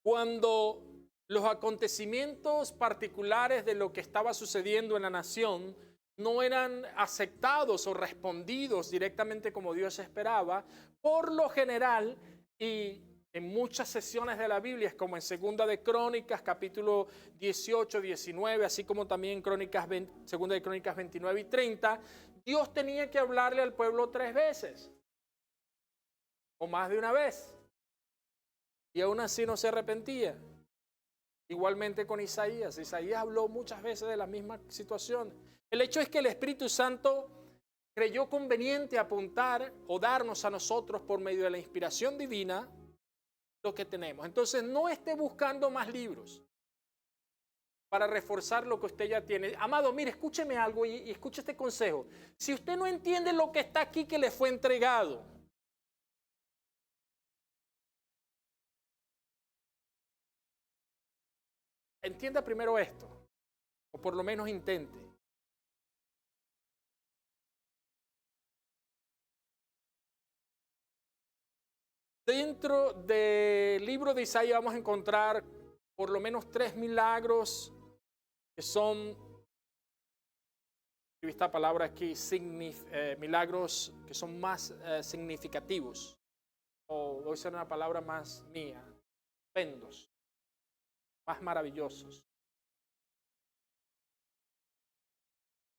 cuando los acontecimientos particulares de lo que estaba sucediendo en la nación no eran aceptados o respondidos directamente como Dios esperaba, por lo general, y en muchas sesiones de la Biblia, como en Segunda de Crónicas, capítulo 18, 19, así como también en Segunda de Crónicas 29 y 30, Dios tenía que hablarle al pueblo 3 veces, o más de una vez. Y aún así no se arrepentía. Igualmente con Isaías. Isaías habló muchas veces de la misma situación. El hecho es que el Espíritu Santo creyó conveniente apuntar o darnos a nosotros por medio de la inspiración divina lo que tenemos. Entonces no esté buscando más libros para reforzar lo que usted ya tiene. Amado, mire, escúcheme algo y escuche este consejo. Si usted no entiende lo que está aquí que le fue entregado, entienda primero esto, o por lo menos intente. Dentro del libro de Isaías vamos a encontrar por lo menos 3 milagros que son, esta palabra aquí, milagros que son más significativos, o voy a usar una palabra más mía, estupendos, más maravillosos.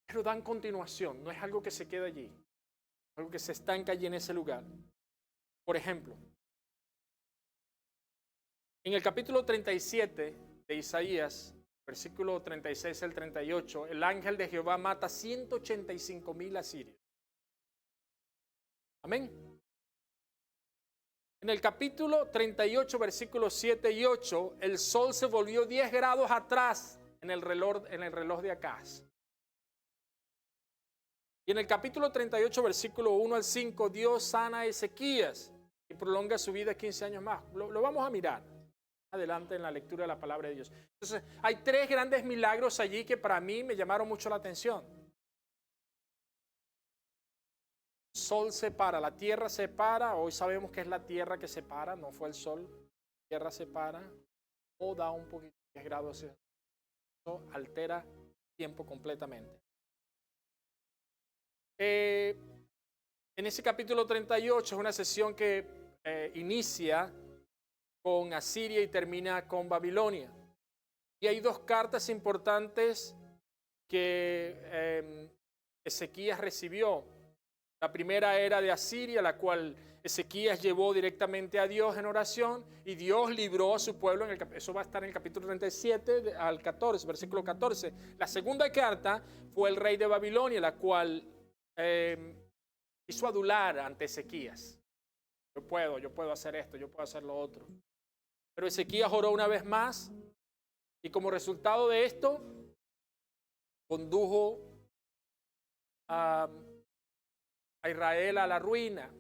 Pero dan continuación, no es algo que se queda allí, algo que se estanca allí en ese lugar. Por ejemplo, en el capítulo 37 de Isaías, versículo 36 al 38, el ángel de Jehová mata 185,000 asirios. Amén. En el capítulo 38, versículos 7 y 8, el sol se volvió 10 grados atrás en el reloj de Acaz. Y en el capítulo 38, versículo 1 al 5, Dios sana a Ezequías y prolonga su vida 15 años más. Lo vamos a mirar adelante en la lectura de la palabra de Dios. Entonces, hay 3 grandes milagros allí que para mí me llamaron mucho la atención. El sol se para, la tierra se para. Hoy sabemos que es la tierra que se para, no fue el sol. La tierra se para o da un poquito de grados. Eso altera el tiempo completamente. En ese capítulo 38 es una sesión que inicia con Asiria y termina con Babilonia. Y hay 2 cartas importantes que Ezequías recibió. La primera era de Asiria, la cual Ezequías llevó directamente a Dios en oración y Dios libró a su pueblo. Eso va a estar en el capítulo 37 al 14, versículo 14. La segunda carta fue el rey de Babilonia, la cual quiso adular ante Ezequías. Yo puedo hacer esto, yo puedo hacer lo otro. Pero Ezequías oró una vez más y como resultado de esto, condujo a Israel a la ruina.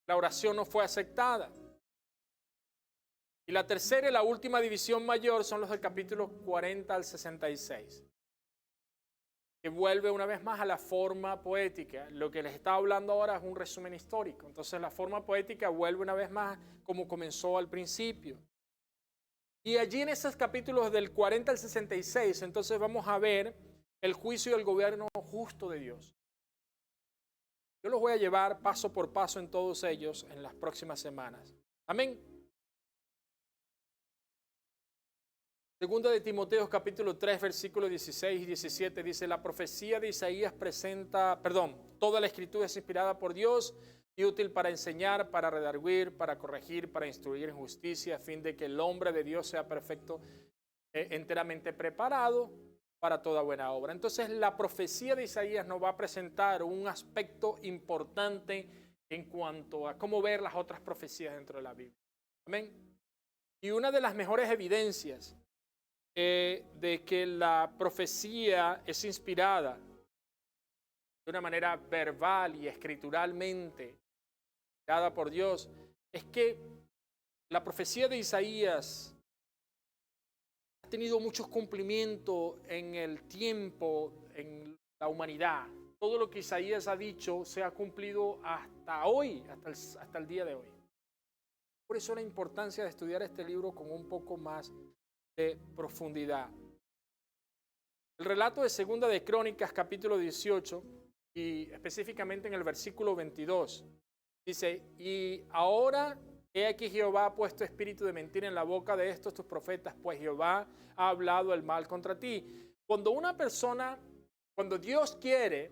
La oración no fue aceptada. Y la tercera y la última división mayor son los del capítulo 40 al 66. Que vuelve una vez más a la forma poética. Lo que les estaba hablando ahora es un resumen histórico. Entonces la forma poética vuelve una vez más como comenzó al principio. Y allí en esos capítulos del 40 al 66, entonces vamos a ver el juicio y el gobierno justo de Dios. Yo los voy a llevar paso por paso en todos ellos en las próximas semanas. Amén. Segunda de Timoteo capítulo 3 versículos 16 y 17 dice: la profecía de Isaías toda la escritura es inspirada por Dios y útil para enseñar, para redarguir, para corregir, para instruir en justicia, a fin de que el hombre de Dios sea perfecto, enteramente preparado para toda buena obra. Entonces la profecía de Isaías nos va a presentar un aspecto importante en cuanto a cómo ver las otras profecías dentro de la Biblia. Amén. Y una de las mejores evidencias de que la profecía es inspirada de una manera verbal y escrituralmente dada por Dios, es que la profecía de Isaías ha tenido muchos cumplimientos en el tiempo, en la humanidad. Todo lo que Isaías ha dicho se ha cumplido hasta hoy, hasta el día de hoy. Por eso la importancia de estudiar este libro con un poco más de profundidad. El relato de Segunda de Crónicas, capítulo 18, y específicamente en el versículo 22, dice: y ahora he aquí Jehová ha puesto espíritu de mentira en la boca de estos tus profetas, pues Jehová ha hablado el mal contra ti. Cuando Dios quiere,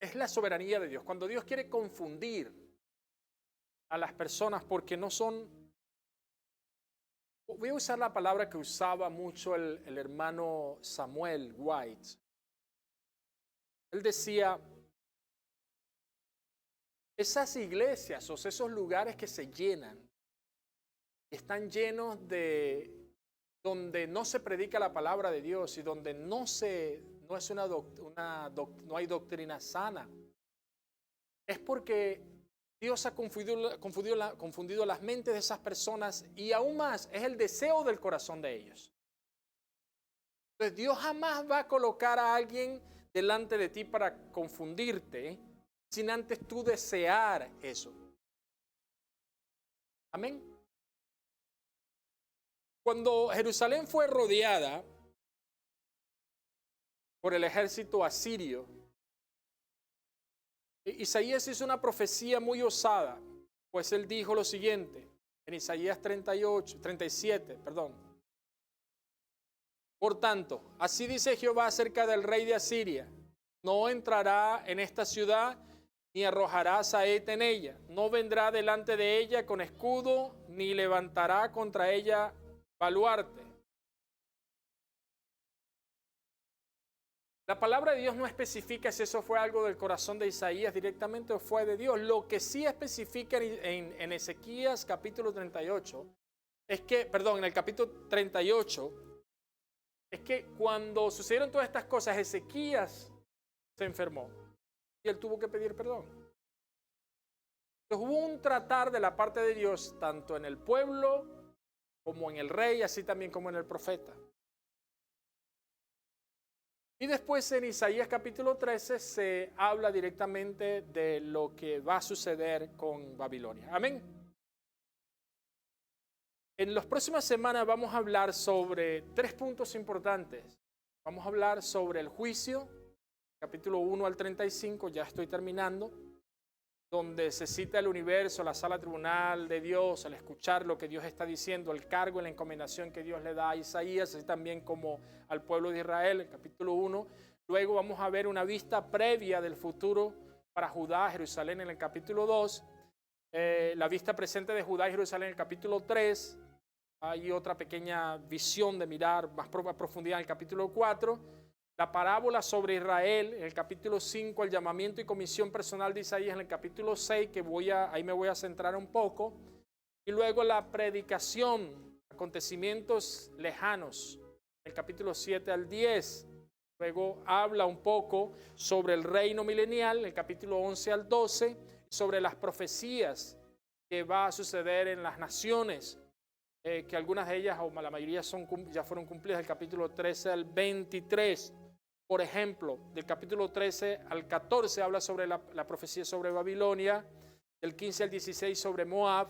es la soberanía de Dios. Cuando Dios quiere confundir a las personas porque no son... Voy a usar la palabra que usaba mucho el hermano Samuel White. Él decía: esas iglesias o esos lugares que se llenan, están llenos de donde no se predica la palabra de Dios y donde no hay doctrina sana, es porque Dios ha confundido las mentes de esas personas y aún más es el deseo del corazón de ellos. Entonces Dios jamás va a colocar a alguien delante de ti para confundirte sin antes tú desear eso. Amén. Cuando Jerusalén fue rodeada por el ejército asirio, Isaías hizo una profecía muy osada, pues él dijo lo siguiente en Isaías 37. Por tanto, así dice Jehová acerca del rey de Asiria: no entrará en esta ciudad, ni arrojará saeta en ella, no vendrá delante de ella con escudo, ni levantará contra ella baluarte. La palabra de Dios no especifica si eso fue algo del corazón de Isaías directamente o fue de Dios. Lo que sí especifica en Ezequías capítulo 38, en el capítulo 38, es que cuando sucedieron todas estas cosas, Ezequías se enfermó y él tuvo que pedir perdón. Entonces hubo un tratar de la parte de Dios, tanto en el pueblo como en el rey, así también como en el profeta. Y después en Isaías capítulo 13 se habla directamente de lo que va a suceder con Babilonia. Amén. En las próximas semanas vamos a hablar sobre 3 puntos importantes. Vamos a hablar sobre el juicio, capítulo 1 al 35, ya estoy terminando, donde se cita el universo, la sala tribunal de Dios, al escuchar lo que Dios está diciendo, el cargo y la encomendación que Dios le da a Isaías, así también como al pueblo de Israel, el capítulo 1. Luego vamos a ver una vista previa del futuro para Judá, Jerusalén en el capítulo 2, la vista presente de Judá y Jerusalén en el capítulo 3, hay otra pequeña visión de mirar más a profundidad en el capítulo 4, la parábola sobre Israel, en el capítulo 5, el llamamiento y comisión personal de Isaías, en el capítulo 6, que ahí me voy a centrar un poco, y luego la predicación, acontecimientos lejanos, el capítulo 7 al 10. Luego habla un poco sobre el reino milenial, el capítulo 11 al 12, sobre las profecías que va a suceder en las naciones, que algunas de ellas, o la mayoría, ya fueron cumplidas, el capítulo 13 al 23. Por ejemplo, del capítulo 13 al 14 habla sobre la profecía sobre Babilonia, del 15 al 16 sobre Moab,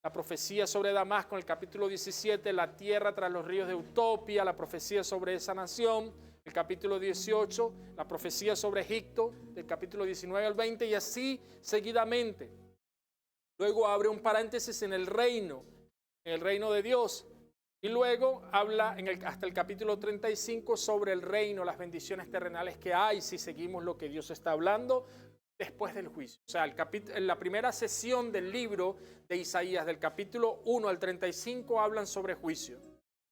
la profecía sobre Damasco, en el capítulo 17, la tierra tras los ríos de Utopía, la profecía sobre esa nación, el capítulo 18, la profecía sobre Egipto, del capítulo 19 al 20, y así seguidamente. Luego abre un paréntesis en el reino de Dios, y luego habla hasta el capítulo 35 sobre el reino, las bendiciones terrenales que hay si seguimos lo que Dios está hablando después del juicio. O sea, en la primera sesión del libro de Isaías, del capítulo 1 al 35, hablan sobre juicio,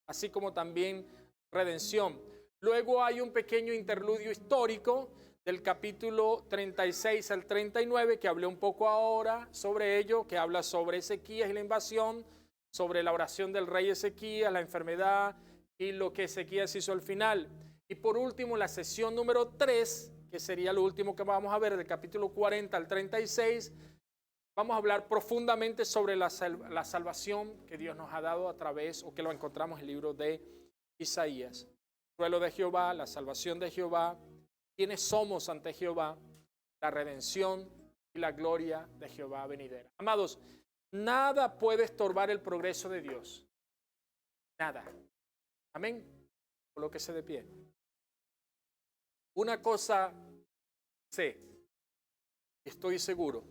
así como también redención. Luego hay un pequeño interludio histórico del capítulo 36 al 39, que hablé un poco ahora sobre ello, que habla sobre Ezequías y la invasión, sobre la oración del rey Ezequías, la enfermedad y lo que Ezequías hizo al final. Y por último, la sesión número 3, que sería lo último que vamos a ver, del capítulo 40 al 36, vamos a hablar profundamente sobre la salvación que Dios nos ha dado a través, o que lo encontramos en el libro de Isaías. El suelo de Jehová, la salvación de Jehová, quiénes somos ante Jehová, la redención y la gloria de Jehová venidera. Amados, nada puede estorbar el progreso de Dios. Nada. Amén. Colóquese de pie. Una cosa sé, estoy seguro.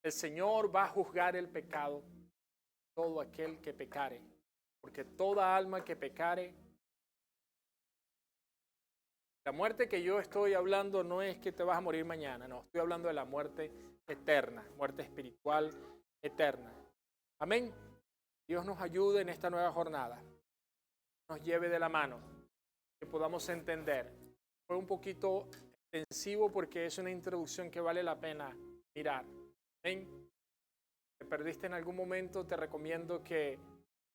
El Señor va a juzgar el pecado, todo aquel que pecare, porque toda alma que pecare. La muerte que yo estoy hablando no es que te vas a morir mañana, no, estoy hablando de la muerte eterna, muerte espiritual eterna. Amén. Dios nos ayude en esta nueva jornada, nos lleve de la mano, que podamos entender. Fue un poquito extensivo porque es una introducción que vale la pena mirar. Amén. Si te perdiste en algún momento, te recomiendo que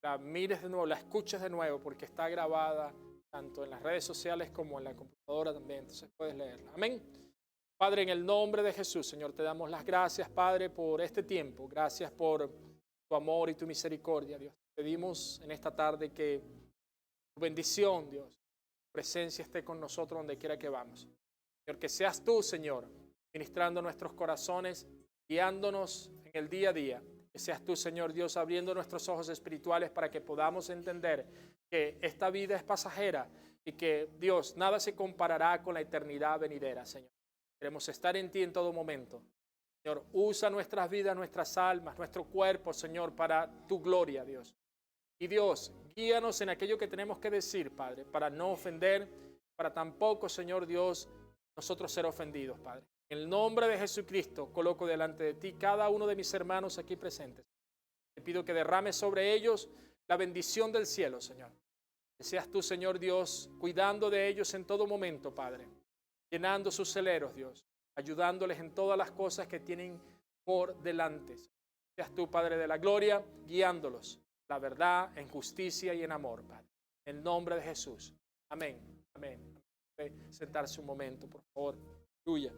la mires de nuevo, la escuches de nuevo, porque está grabada tanto en las redes sociales como en la computadora también, entonces puedes leerla. Amén. Padre, en el nombre de Jesús, Señor, te damos las gracias, Padre, por este tiempo. Gracias por tu amor y tu misericordia, Dios. Te pedimos en esta tarde que tu bendición, Dios, tu presencia esté con nosotros donde quiera que vamos. Señor, que seas tú, Señor, ministrando nuestros corazones, guiándonos en el día a día. Que seas tú, Señor Dios, abriendo nuestros ojos espirituales para que podamos entender que esta vida es pasajera y que, Dios, nada se comparará con la eternidad venidera, Señor. Queremos estar en ti en todo momento. Señor, usa nuestras vidas, nuestras almas, nuestro cuerpo, Señor, para tu gloria, Dios. Y Dios, guíanos en aquello que tenemos que decir, Padre, para no ofender, para tampoco, Señor Dios, nosotros ser ofendidos, Padre. En el nombre de Jesucristo, coloco delante de ti cada uno de mis hermanos aquí presentes. Te pido que derrames sobre ellos la bendición del cielo, Señor. Que seas tú, Señor Dios, cuidando de ellos en todo momento, Padre. Llenando sus celeros, Dios. Ayudándoles en todas las cosas que tienen por delante. Seas tú, Padre de la gloria, guiándolos. La verdad, en justicia y en amor, Padre. En el nombre de Jesús. Amén. Amén. Sentarse un momento, por favor. Aleluya.